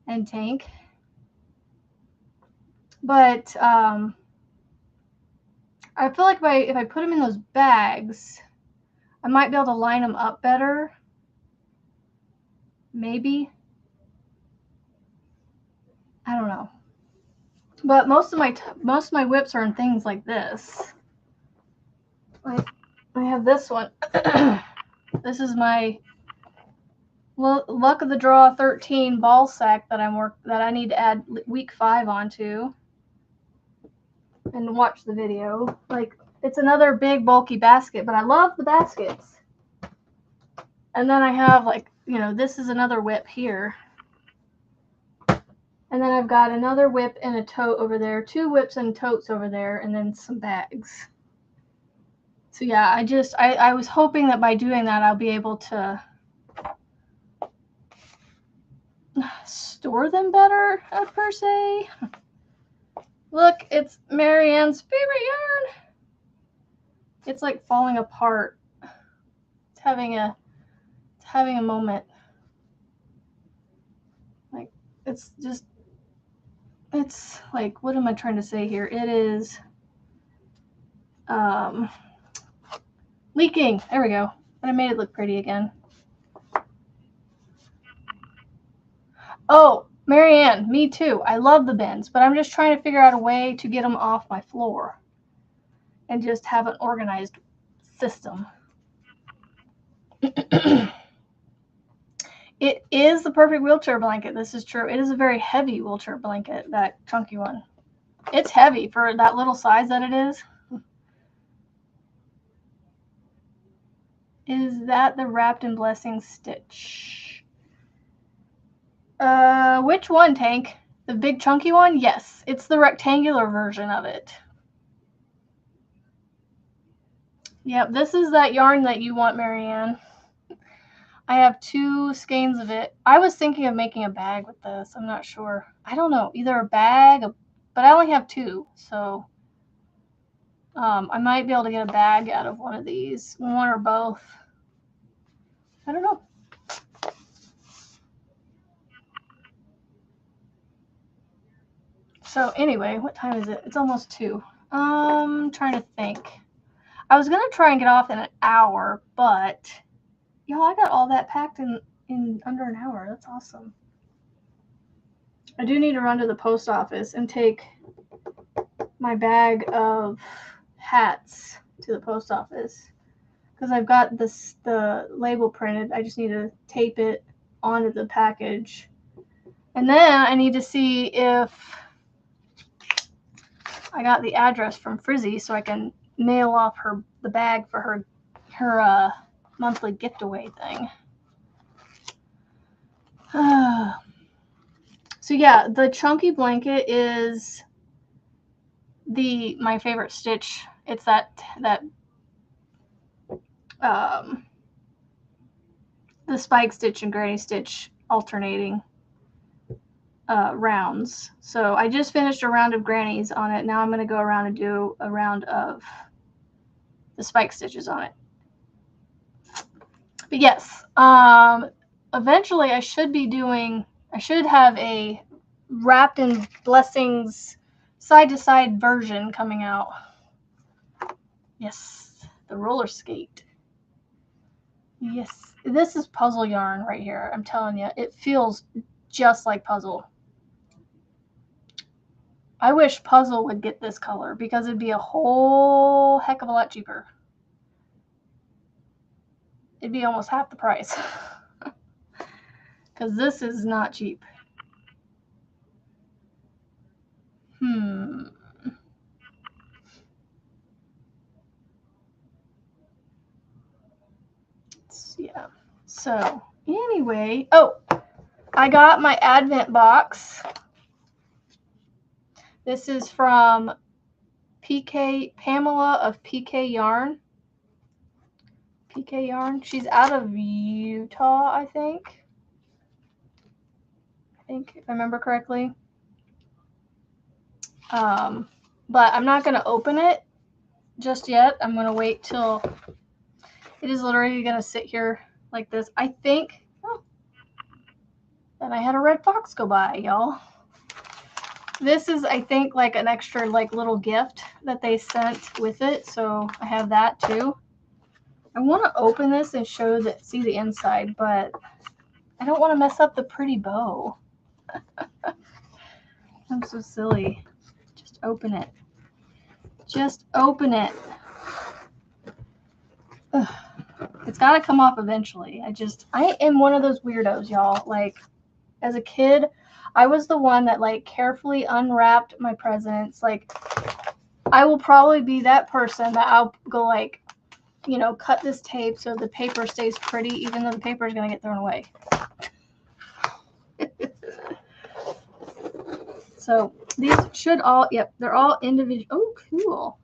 and Tank. But I feel like if I put them in those bags, I might be able to line them up better. Maybe. I don't know. But most of my whips are in things like this. Like I have this one. This is my luck of the draw 13 ball sack that I need to add week 5 onto. And watch the video. Like it's another big bulky basket, but I love the baskets. And then I have like, you know, this is another whip here. And then I've got another whip and a tote over there, 2 whips and totes over there, and then some bags. So yeah, I was hoping that by doing that I'll be able to store them better, per se. Look, it's Marianne's favorite yarn. It's like falling apart. It's having a moment. Like it's like, what am I trying to say here? It is leaking. There we go. But I made it look pretty again. Oh, Marianne, me too. I love the bins, but I'm just trying to figure out a way to get them off my floor and just have an organized system. It is the perfect wheelchair blanket. This is true. It is a very heavy wheelchair blanket, that chunky one. It's heavy for that little size that it is. Is that the Wrapped in Blessing stitch? Which one, Tank? The big chunky one? Yes, it's the rectangular version of it. Yep, this is that yarn that you want, Marianne. I have 2 skeins of it. I was thinking of making a bag with this. I'm not sure. I don't know. Either a bag, but I only have 2, so I might be able to get a bag out of one of these, one or both. I don't know. So anyway, what time is it? It's almost 2. Trying to think. I was gonna try and get off in an hour, but y'all, I got all that packed in under an hour. That's awesome. I do need to run to the post office and take my bag of hats to the post office because I've got the label printed. I just need to tape it onto the package, and then I need to see if I got the address from Frizzy so I can mail off the bag for her monthly gift away thing. So yeah, the chunky blanket is my favorite stitch. It's that the spike stitch and granny stitch alternating rounds. So I just finished a round of grannies on it. Now I'm going to go around and do a round of the spike stitches on it. But yes, eventually I should have a Wrapped in Blessings side-to-side version coming out. Yes, the roller skate. Yes, this is puzzle yarn right here. I'm telling you, it feels just like puzzle. I wish puzzle would get this color because it'd be a whole heck of a lot cheaper. It'd be almost half the price. Because this is not cheap. Yeah. So anyway, oh, I got my Advent box. This is from Pamela of PK Yarn. PK Yarn. She's out of Utah, I think. If I remember correctly. But I'm not going to open it just yet. I'm going to wait till it is literally going to sit here like this. I think. Oh, and I had a red fox go by, y'all. This is, I think, like an extra like little gift that they sent with it. So I have that too. I want to open this and see the inside, but I don't want to mess up the pretty bow. I'm so silly. Just open it. Just open it. Ugh. It's got to come off eventually. I am one of those weirdos, y'all. Like, as a kid, I was the one that, like, carefully unwrapped my presents. Like, I will probably be that person that I'll go, like, you know, cut this tape so the paper stays pretty, even though the paper is going to get thrown away. So, these should all, yep, they're all individual. Oh, cool.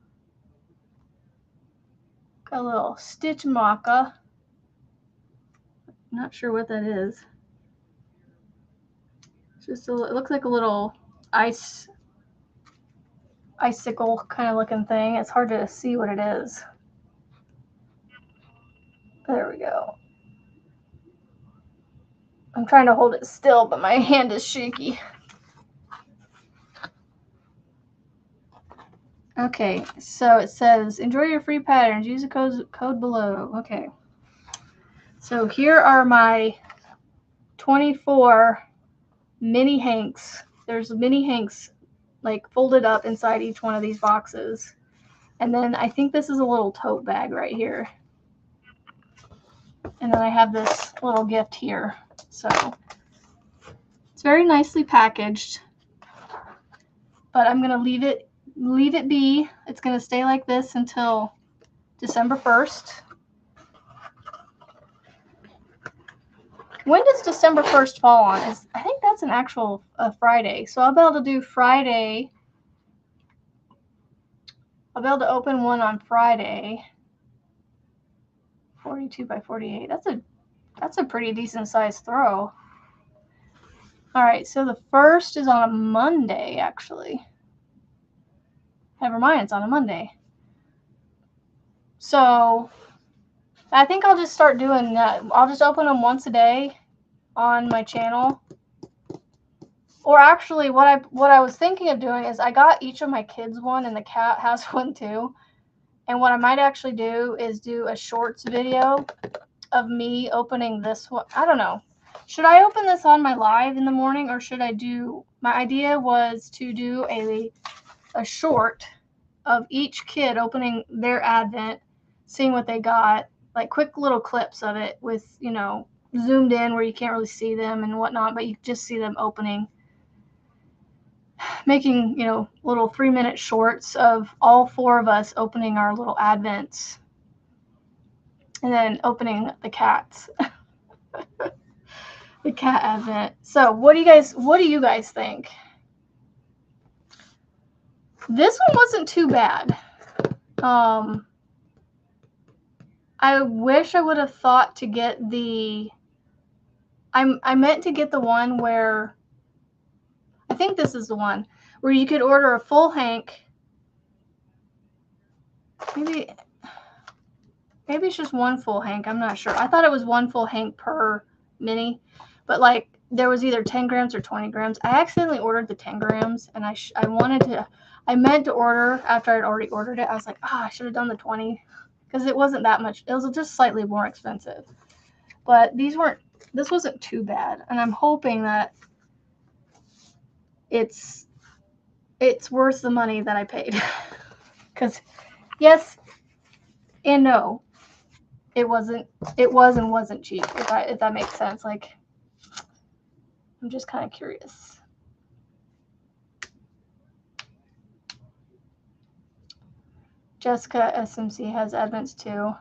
Got a little stitch maca. Not sure what that is. It's just it looks like a little icicle kind of looking thing. It's hard to see what it is. There we go. I'm trying to hold it still, but my hand is shaky. Okay, so it says, enjoy your free patterns. Use the code below. Okay. So here are my 24 mini hanks. There's mini hanks like folded up inside each one of these boxes. And then I think this is a little tote bag right here. And then I have this little gift here. So it's very nicely packaged. But I'm going to leave it be. It's going to stay like this until December 1st. When does December 1st fall on? I think that's an actual Friday. So I'll be able to do Friday. I'll be able to open one on Friday. 42 by 48. That's a pretty decent sized throw. All right, so the 1st is on a Monday, actually. Never mind, it's on a Monday. So I think I'll just start doing that. I'll just open them once a day on my channel. Or actually, what I was thinking of doing is I got each of my kids one, and the cat has one too. And what I might actually do is do a shorts video of me opening this one. I don't know. Should I open this on my live in the morning, or should I do? My idea was to do a short of each kid opening their Advent, seeing what they got, like quick little clips of it with, you know, zoomed in where you can't really see them and whatnot, but you just see them opening. Making, you know, little 3-minute shorts of all 4 of us opening our little Advents. And then opening the cats. The cat Advent. So what do you guys think? This one wasn't too bad. I wish I would have thought to get I meant to get the one where, I think this is the one where you could order a full hank. Maybe it's just one full hank. I'm not sure. I thought it was one full hank per mini, but like there was either 10 grams or 20 grams. I accidentally ordered the 10 grams, and I meant to order after I'd already ordered it. I was like, I should have done the 20 because it wasn't that much. It was just slightly more expensive, but this wasn't too bad, and I'm hoping that it's worth the money that I paid. Because yes and no, it was and wasn't cheap, if that makes sense. Like, I'm just kind of curious. Jessica SMC has Advents too.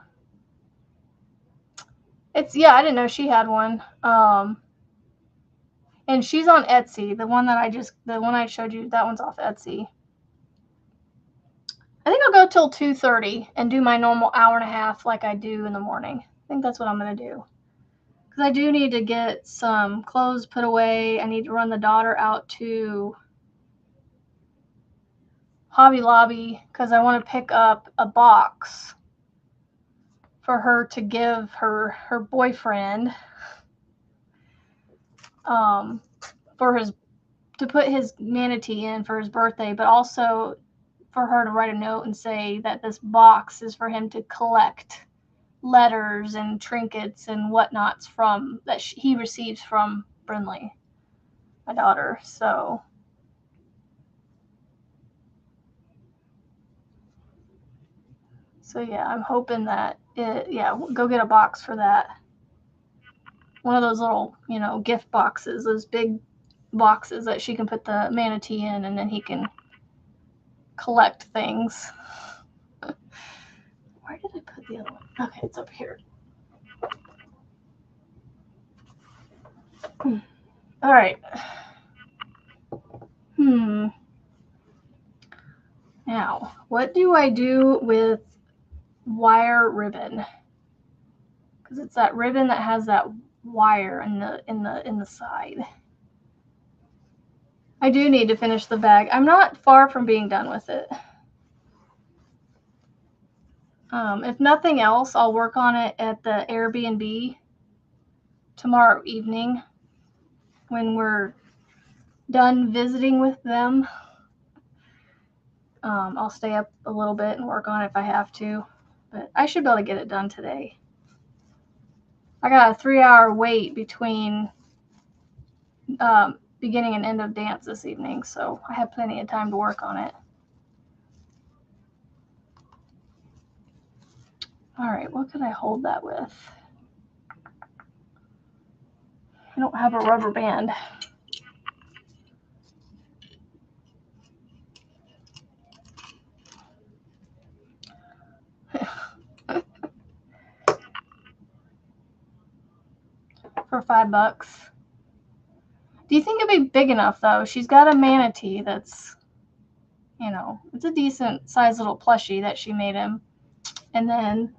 I didn't know she had one. And she's on Etsy. The one I showed you, that one's off Etsy. I think I'll go till 2:30 and do my normal hour and a half like I do in the morning. I think that's what I'm going to do. Because I do need to get some clothes put away. I need to run the daughter out to Hobby Lobby because I want to pick up a box for her to give her boyfriend to put his manatee in for his birthday, but also for her to write a note and say that this box is for him to collect letters and trinkets and whatnots from that he receives from Brinley, my daughter. So yeah, I'm hoping that we'll go get a box for that. One of those little, gift boxes, those big boxes that she can put the manatee in and then he can collect things. Where did I put the other one? Okay, it's up here. All right. Now, what do I do with wire ribbon? Because it's that ribbon that has that wire in the side. I do need to finish the bag. I'm not far from being done with it. If nothing else, I'll work on it at the Airbnb tomorrow evening when we're done visiting with them. I'll stay up a little bit and work on it if I have to, but I should be able to get it done today. I got a 3-hour wait between beginning and end of dance this evening, so I have plenty of time to work on it. All right, what could I hold that with? I don't have a rubber band. For $5. Do you think it'd be big enough though? She's got a manatee that's, it's a decent sized little plushie that she made him. And then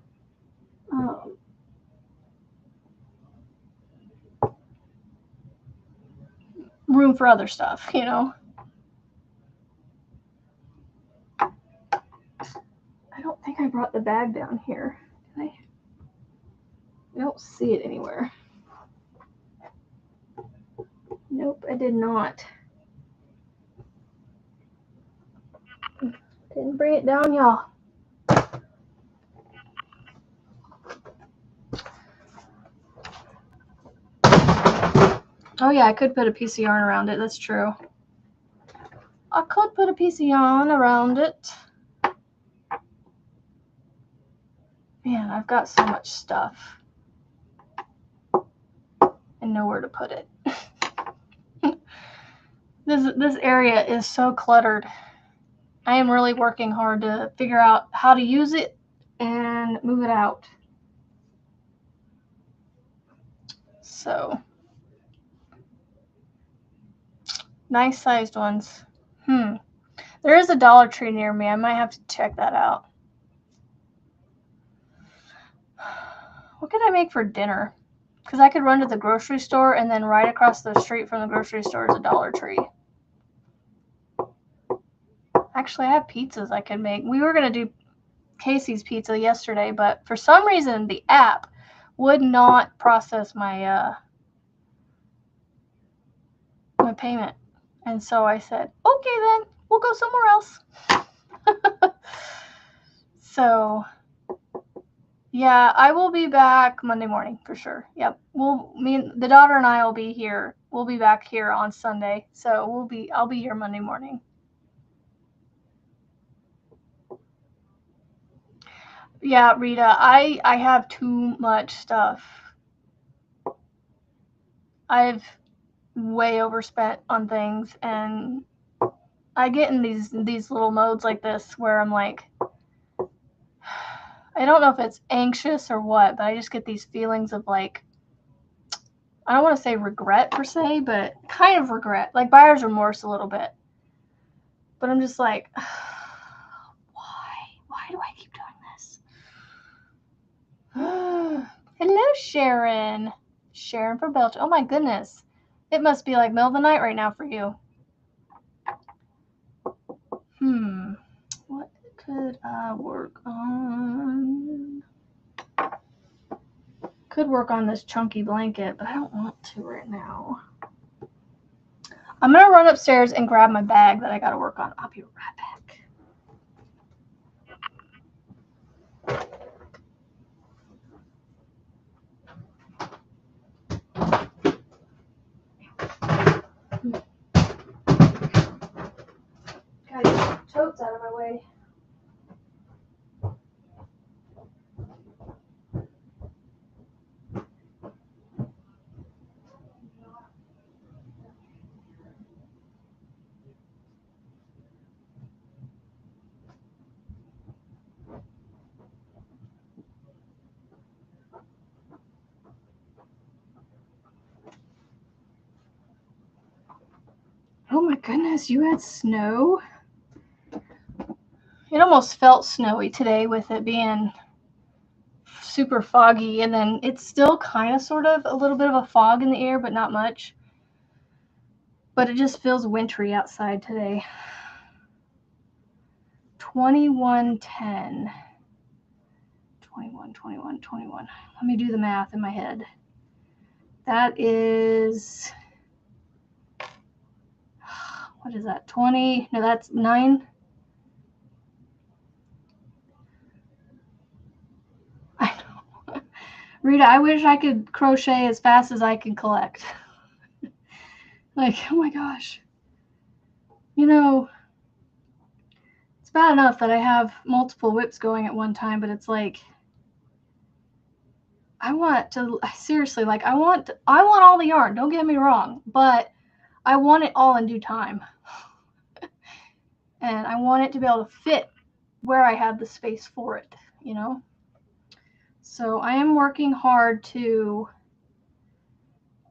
room for other stuff, I don't think I brought the bag down here. Did I? I don't see it anywhere. Nope, I did not. Didn't bring it down, y'all. Oh yeah, I could put a piece of yarn around it. That's true. I could put a piece of yarn around it. Man, I've got so much stuff and nowhere to put it. This area is so cluttered. I am really working hard to figure out how to use it and move it out. So, nice sized ones. There is a Dollar Tree near me. I might have to check that out. What could I make for dinner? Because I could run to the grocery store and then right across the street from the grocery store is a Dollar Tree. Actually, I have pizzas I could make. We were going to do Casey's pizza yesterday, but for some reason the app would not process my my payment. And so I said, okay then, we'll go somewhere else. So, yeah, I will be back Monday morning for sure. Yep. The daughter and I will be here. We'll be back here on Sunday. So I'll be here Monday morning. Yeah, Rita, I have too much stuff. I've way overspent on things, and I get in these little modes like this where I'm like, I don't know if it's anxious or what, but I just get these feelings of like, I don't want to say regret per se, but kind of regret, like buyer's remorse a little bit. But I'm just like, why do I keep doing this? Hello, Sharon. Sharon from Belgium. Oh my goodness. It must be like middle of the night right now for you. What could I work on? Could work on this chunky blanket, but I don't want to right now. I'm going to run upstairs and grab my bag that I got to work on. I'll be right back. Gotta get totes out of my way. Oh my goodness, you had snow? It almost felt snowy today with it being super foggy, and then it's still kind of sort of a little bit of a fog in the air, but not much. But it just feels wintry outside today. 21:10. 21. Let me do the math in my head. That is, what is that? 20? No, that's 9. I know. Rita, I wish I could crochet as fast as I can collect. Like, oh my gosh. You know, it's bad enough that I have multiple whips going at one time, but it's like, I want to, seriously, like, I want all the yarn, don't get me wrong, but I want it all in due time. And I want it to be able to fit where I have the space for it, you know? So I am working hard to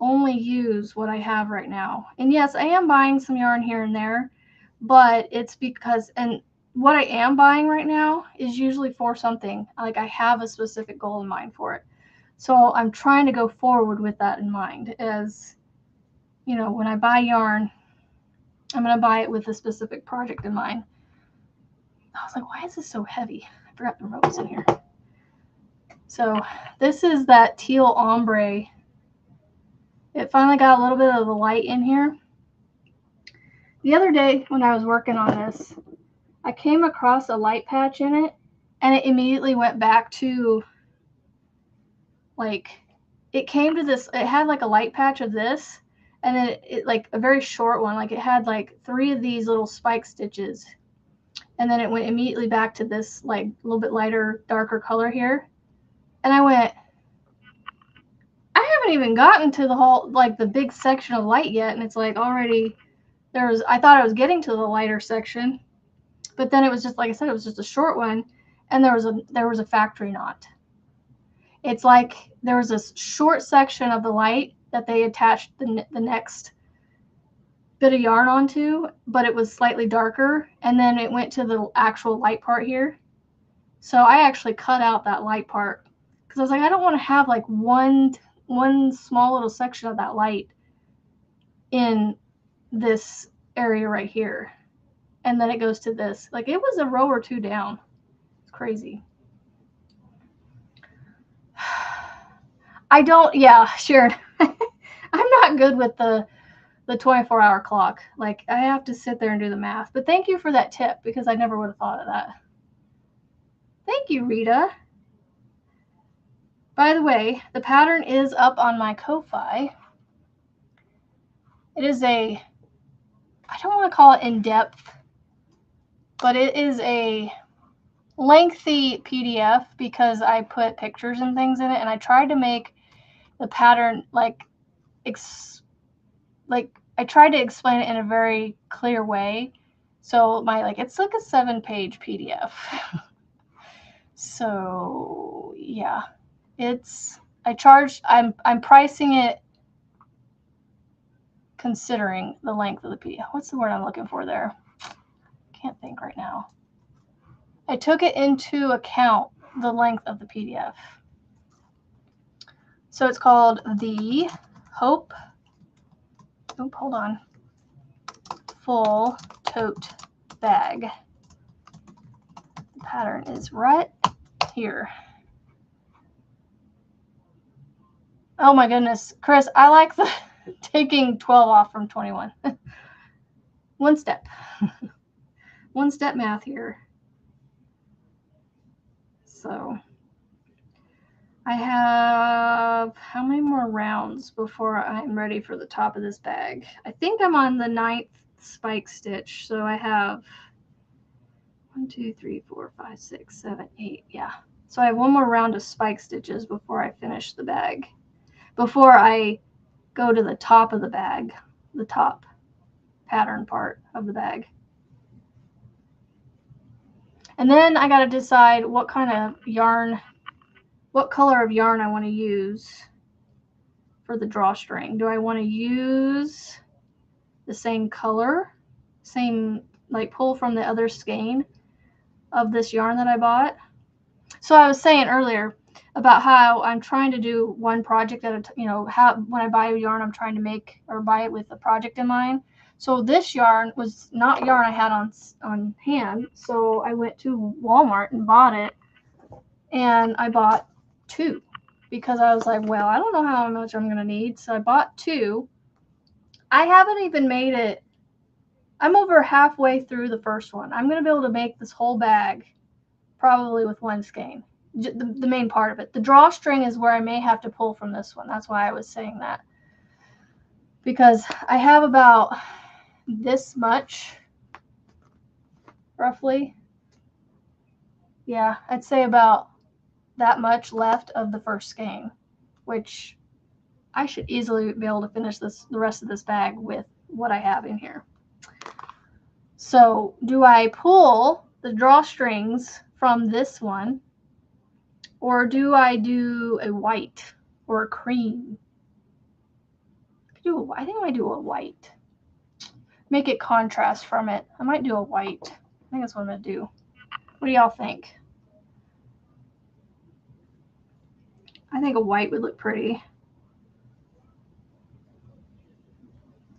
only use what I have right now. And yes, I am buying some yarn here and there, but it's because, and what I am buying right now is usually for something. Like I have a specific goal in mind for it. So I'm trying to go forward with that in mind. As, you know, when I buy yarn, I'm going to buy it with a specific project in mind. I was like, why is this so heavy? I forgot the remote was in here. So this is that teal ombre. It finally got a little bit of the light in here. The other day when I was working on this, I came across a light patch in it, and it immediately went back to, like, it came to this, it had like a light patch of this, and then it like a very short one, like it had like 3 of these little spike stitches, and then it went immediately back to this like a little bit lighter, darker color here. And I went, I haven't even gotten to the whole, like the big section of light yet, and it's like already I thought I was getting to the lighter section, but then it was just, like I said, it was just a short one, and there was a factory knot. It's like there was a short section of the light that they attached the next bit of yarn onto, but it was slightly darker, and then it went to the actual light part here. So I actually cut out that light part because I was like, I don't want to have like one small little section of that light in this area right here, and then it goes to this. Like, it was a row or 2 down. It's crazy. I don't, yeah, Sharon. I'm not good with the 24-hour clock. Like, I have to sit there and do the math. But thank you for that tip, because I never would have thought of that. Thank you, Rita. By the way, the pattern is up on my Ko-Fi. It is I don't want to call it in-depth, but it is a lengthy PDF because I put pictures and things in it, and I tried to make the pattern I tried to explain it in a very clear way. So it's like a 7-page PDF. So yeah, I'm pricing it considering the length of the PDF. What's the word I'm looking for there? Can't think right now. I took it into account, the length of the PDF. So it's called the Hope, hold on, Full Tote Bag. The pattern is right here. Oh my goodness, Chris, I like the taking 12 off from 21. One step. One step math here. So I have how many more rounds before I'm ready for the top of this bag? I think I'm on the 9th spike stitch. So I have 1, 2, 3, 4, 5, 6, 7, 8. Yeah. So I have one more round of spike stitches before I finish the bag. Before I go to the top of the bag, the top pattern part of the bag. And then I got to decide what kind of yarn, what color of yarn I want to use for the drawstring. Do I want to use the same color, same, like pull from the other skein of this yarn that I bought? So I was saying earlier about how I'm trying to do one project at a time, you know, how when I buy a yarn, I'm trying to make or buy it with a project in mind. So this yarn was not yarn I had on hand. So I went to Walmart and bought it, and I bought 2 because I was like, well, I don't know how much I'm going to need. So I bought 2. I haven't even made it. I'm over halfway through the first one. I'm going to be able to make this whole bag probably with one skein. The main part of it. The drawstring is where I may have to pull from this one. That's why I was saying that. Because I have about this much, roughly. Yeah, I'd say about that much left of the first skein, which I should easily be able to finish the rest of this bag with what I have in here. So do I pull the drawstrings from this one, or do I do a white or a cream? I think I might do a white. Make it contrast from it. I might do a white. I think that's what I'm going to do. What do y'all think? I think a white would look pretty.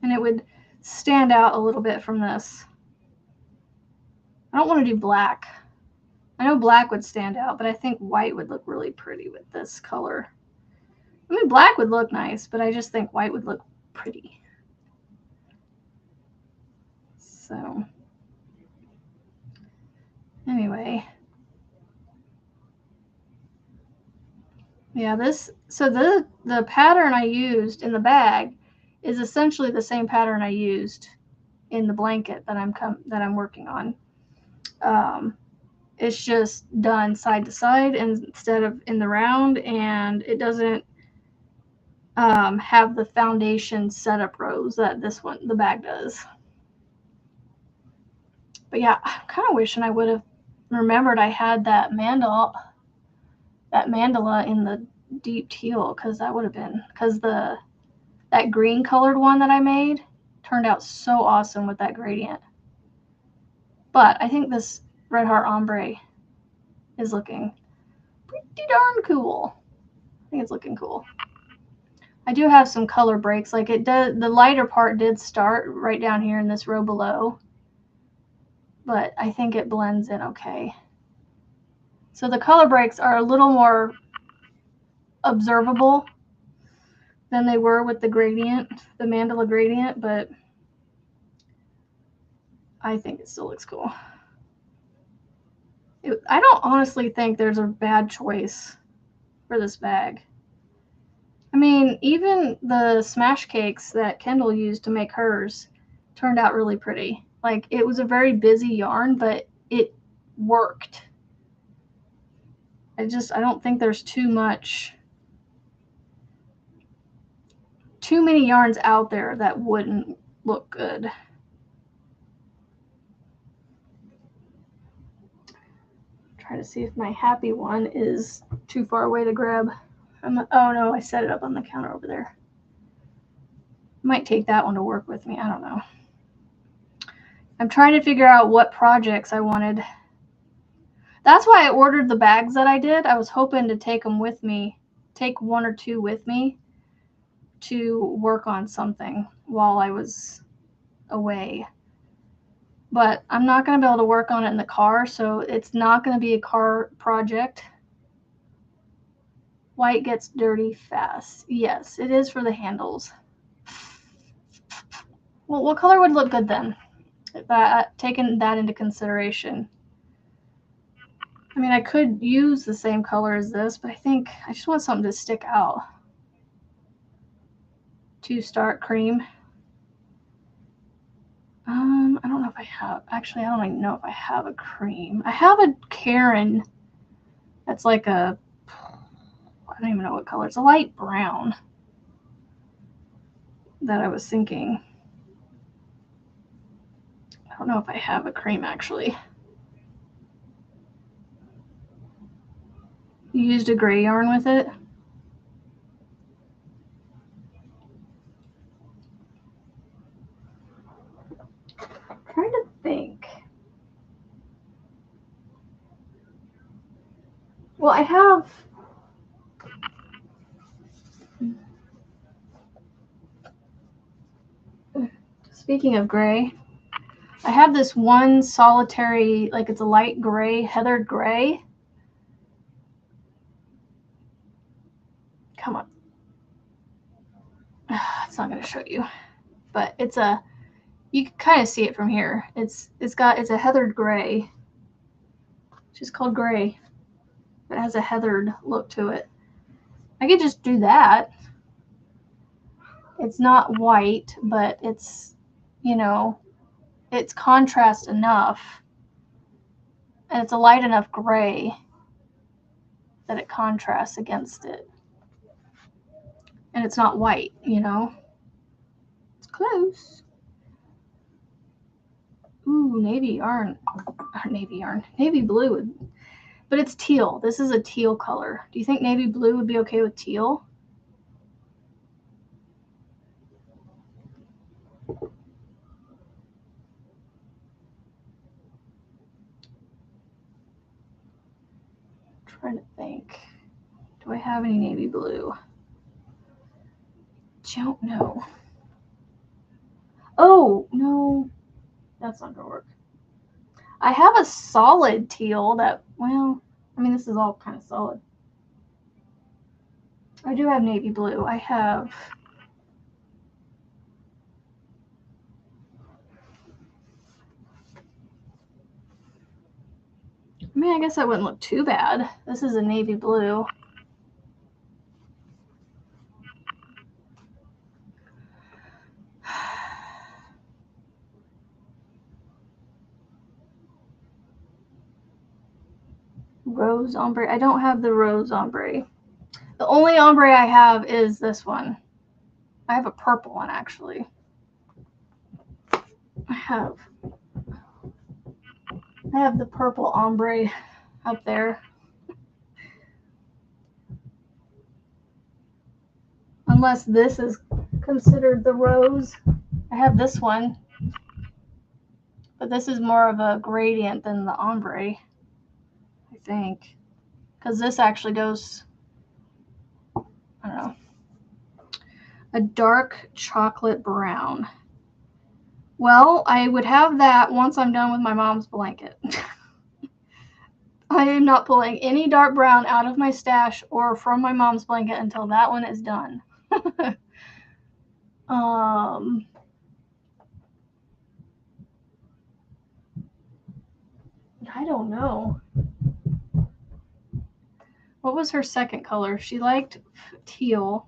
And it would stand out a little bit from this. I don't want to do black. I know black would stand out, but I think white would look really pretty with this color. I mean, black would look nice, but I just think white would look pretty. So, anyway. Yeah, the pattern I used in the bag is essentially the same pattern I used in the blanket that I'm working on. It's just done side to side instead of in the round, and it doesn't have the foundation setup rows that the bag does. But yeah, I'm kind of wishing I would have remembered I had that mandala in the deep teal, because that would have been, because that green colored one that I made turned out so awesome with that gradient. But I think this Red Heart Ombre is looking pretty darn cool. I think it's looking cool. I do have some color breaks. Like the lighter part did start right down here in this row below, but I think it blends in okay. So the color breaks are a little more observable than they were with the gradient, the mandala gradient, but I think it still looks cool. I don't honestly think there's a bad choice for this bag. I mean, even the smash cakes that Kendall used to make hers turned out really pretty. Like, it was a very busy yarn, but it worked. I don't think there's too many yarns out there that wouldn't look good. Try to see if my happy one is too far away to grab. Oh no, I set it up on the counter over there. Might take that one to work with me. I don't know. I'm trying to figure out what projects I wanted. That's why I ordered the bags that I did. I was hoping to take them with me, take 1 or 2 with me to work on something while I was away. But I'm not going to be able to work on it in the car, so it's not going to be a car project. White gets dirty fast. Yes, it is for the handles. Well, what color would look good then? Taking that into consideration. I mean, I could use the same color as this, but I think I just want something to stick out. 2 Start Cream. I don't know if I have. Actually, I don't even know if I have a cream. I have a Karen that's like a, I don't even know what color. It's a light brown that I was thinking. I don't know if I have a cream actually. You used a gray yarn with it? I'm trying to think. Well, I have. Speaking of gray, I have this one solitary, like it's a light gray, heathered gray. Come on. It's not going to show you, but it's a, you can kind of see it from here. It's a heathered gray. It's just called gray. It has a heathered look to it. I could just do that. It's not white, but it's, you know, it's contrast enough. And it's a light enough gray that it contrasts against it. And it's not white, you know. It's close. Ooh, navy yarn. Navy yarn. Navy blue. But it's teal. This is a teal color. Do you think navy blue would be okay with teal? I'm trying to think. Do I have any navy blue? Don't know. Oh, no. That's not going to work. I have a solid teal that, well, I mean, this is all kind of solid. I do have navy blue. I have... I mean, I guess that wouldn't look too bad. This is a navy blue. Rose ombre. I don't have the rose ombre. The only ombre I have is this one. I have a purple one, actually. I have the purple ombre up there. Unless this is considered the rose. I have this one. But this is more of a gradient than the ombre, I think. Because this actually goes, I don't know, a dark chocolate brown. Well, I would have that once I'm done with my mom's blanket. I am not pulling any dark brown out of my stash or from my mom's blanket until that one is done. I don't know. What was her second color? She liked teal.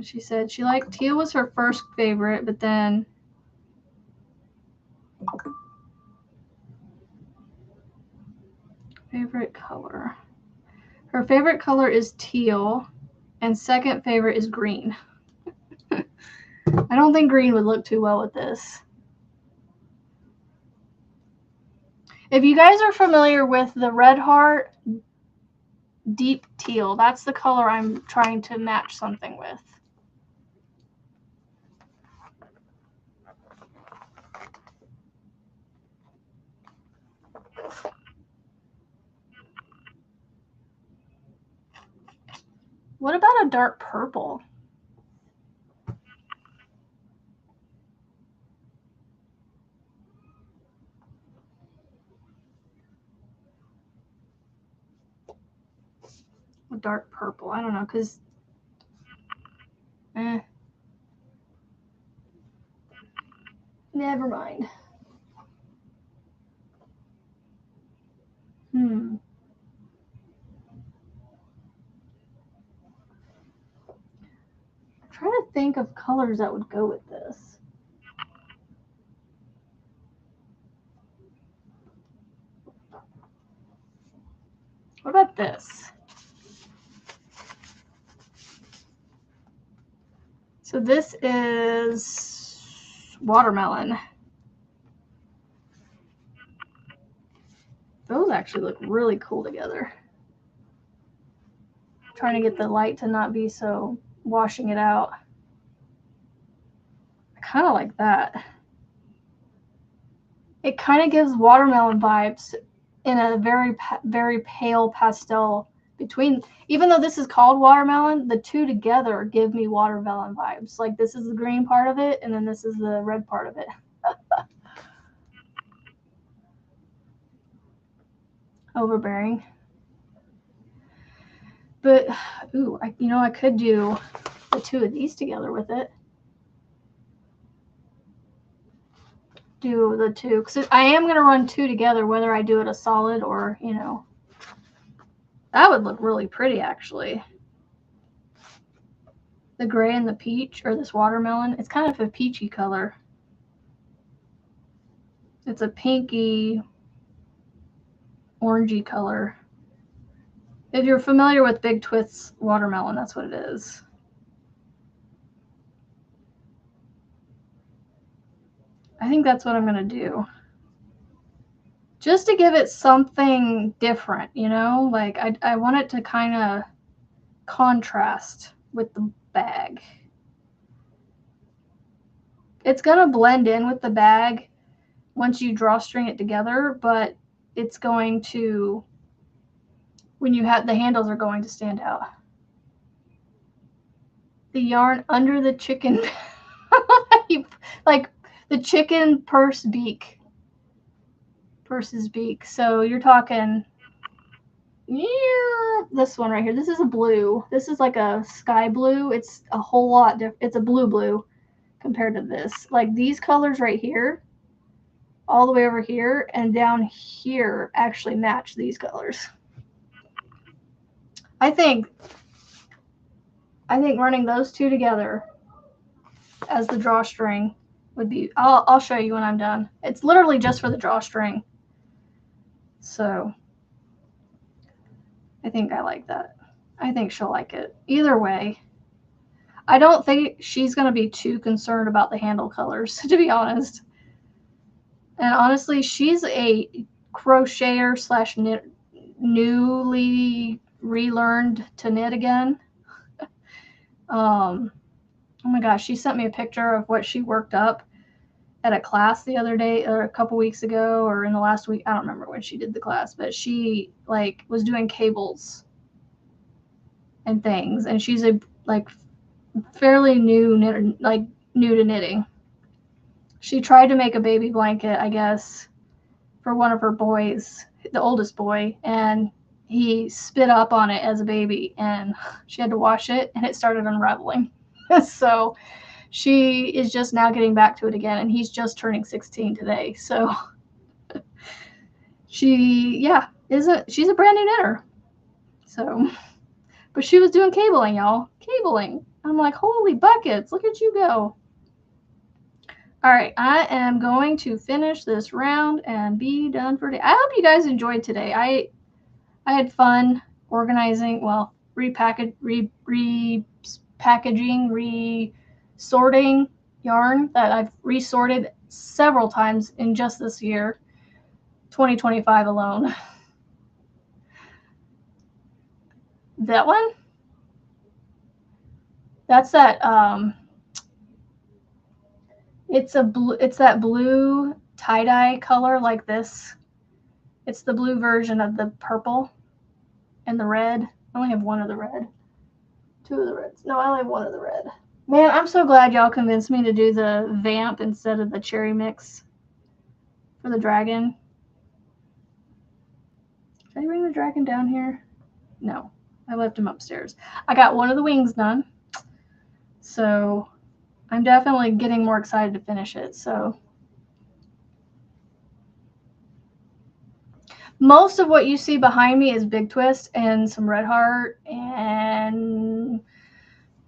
She said she liked teal was her first favorite, but then favorite color. Her favorite color is teal, and second favorite is green. I don't think green would look too well with this. If you guys are familiar with the Red Heart deep teal, that's the color I'm trying to match something with. What about a dark purple? A dark purple. I don't know, because never mind. I'm trying to think of colors that would go with this. What about this? So this is watermelon. Those actually look really cool together. I'm trying to get the light to not be so washing it out. I kind of like that. It kind of gives watermelon vibes in a very, very pale pastel between, even though this is called watermelon, the two together give me watermelon vibes. Like this is the green part of it, and then this is the red part of it. Overbearing. But, ooh, I could do the two of these together with it. Do the two, because I am going to run two together, whether I do it a solid or, that would look really pretty, actually. The gray and the peach, or this watermelon, it's kind of a peachy color. It's a pinky, orangey color. If you're familiar with Big Twist's watermelon, that's what it is. I think that's what I'm going to do. Just to give it something different, Like, I want it to kind of contrast with the bag. It's going to blend in with the bag once you drawstring it together, but it's going to, when you have, the handles are going to stand out. The yarn under the chicken, like the chicken purse's beak. So you're talking, this one right here. This is a blue. This is like a sky blue. It's a whole lot different. It's a blue compared to this. Like these colors right here, all the way over here and down here actually match these colors. I think running those two together as the drawstring would be, I'll show you when I'm done. It's literally just for the drawstring. So I think I like that. I think she'll like it. Either way, I don't think she's going to be too concerned about the handle colors, to be honest. And honestly, she's a crocheter / newly relearned to knit again. Oh my gosh, she sent me a picture of what she worked up at a class the other day, or a couple weeks ago, or in the last week. I don't remember when she did the class, but she was doing cables and things, and she's a fairly new to knitting. She tried to make a baby blanket, I guess, for one of her boys, the oldest boy, and he spit up on it as a baby, and she had to wash it, and it started unraveling. So she is just now getting back to it again, and he's just turning 16 today. So she's a brand new knitter. So, but she was doing cabling, y'all. Cabling. I'm like, holy buckets, look at you go. All right, I am going to finish this round and be done for today. I hope you guys enjoyed today. I had fun organizing, repackaging, resorting yarn that I've resorted several times in just this year, 2025 alone. That one? That's that, it's that blue tie-dye color like this. It's the blue version of the purple and the red. I only have one of the red. 2 of the reds. No, I only have 1 of the red. Man, I'm so glad y'all convinced me to do the vamp instead of the cherry mix for the dragon. Did I bring the dragon down here? No, I left him upstairs. I got 1 of the wings done, so I'm definitely getting more excited to finish it. So most of what you see behind me is Big Twist and some Red Heart and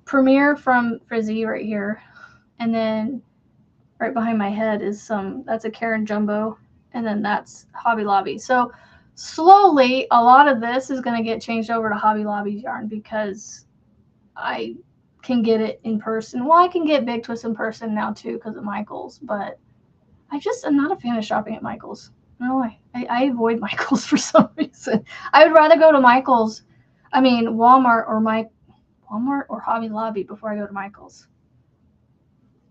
Premier from Frizzy right here. And then right behind my head is that's a Karen Jumbo. And then that's Hobby Lobby. So slowly, a lot of this is going to get changed over to Hobby Lobby's yarn because I can get it in person. Well, I can get Big Twist in person now too because of Michael's. But I'm not a fan of shopping at Michael's. No, I avoid Michael's for some reason. I would rather go to Walmart or Hobby Lobby before I go to Michael's.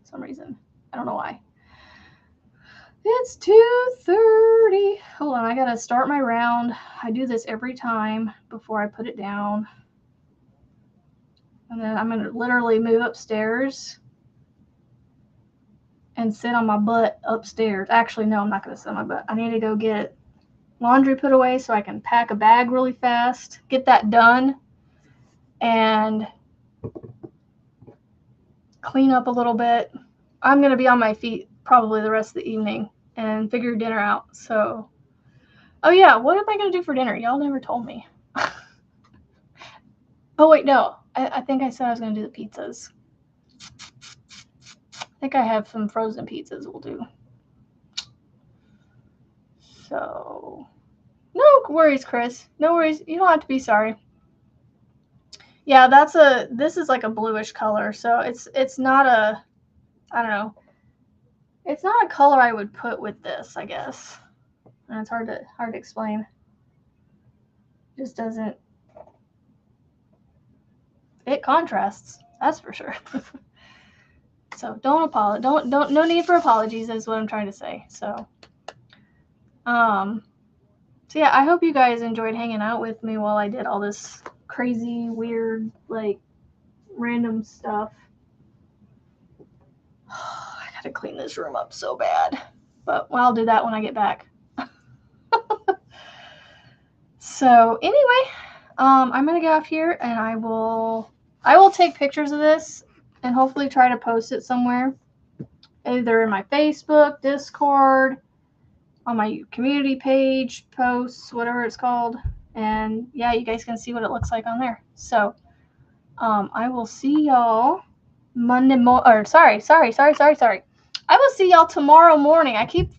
For some reason. I don't know why. It's 2:30. Hold on, I gotta start my round. I do this every time before I put it down. And then I'm gonna literally move upstairs and sit on my butt upstairs. Actually, no, I'm not gonna sit on my butt. I need to go get laundry put away so I can pack a bag really fast, get that done, and clean up a little bit. I'm going to be on my feet probably the rest of the evening and figure dinner out. So, oh yeah, what am I going to do for dinner? Y'all never told me. Oh wait, no. I think I said I was going to do the pizzas. I think I have some frozen pizzas we'll do. So, no worries, Chris. No worries. You don't have to be sorry. Yeah, this is like a bluish color. So it's not a, I don't know. It's not a color I would put with this, I guess. And it's hard to explain. It just doesn't. It contrasts, that's for sure. So don't apologize. Don't no need for apologies is what I'm trying to say. So yeah, I hope you guys enjoyed hanging out with me while I did all this crazy, weird, like random stuff. I gotta clean this room up so bad. But I'll do that when I get back. So anyway, I'm gonna get off here and I will take pictures of this and hopefully try to post it somewhere, either in my Facebook, Discord, on my community page, posts, whatever it's called. And yeah, you guys can see what it looks like on there. So I will see y'all Monday sorry. I will see y'all tomorrow morning. I keep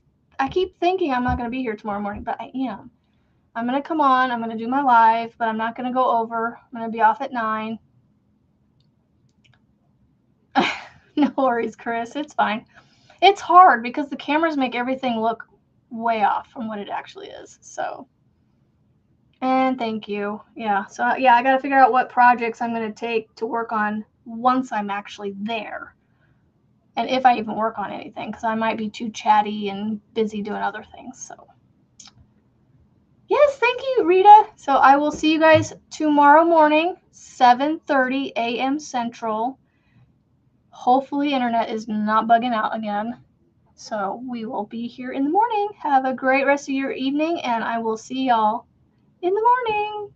thinking I'm not gonna be here tomorrow morning, but I am. I'm going to come on. I'm going to do my live, but I'm not going to go over. I'm going to be off at 9. No worries, Chris. It's fine. It's hard because the cameras make everything look way off from what it actually is. So, and thank you. Yeah. So, yeah, I got to figure out what projects I'm going to take to work on once I'm actually there. And if I even work on anything, because I might be too chatty and busy doing other things. So. Yes, thank you, Rita. So I will see you guys tomorrow morning, 7:30 a.m. Central. Hopefully internet is not bugging out again. So we will be here in the morning. Have a great rest of your evening, and I will see y'all in the morning.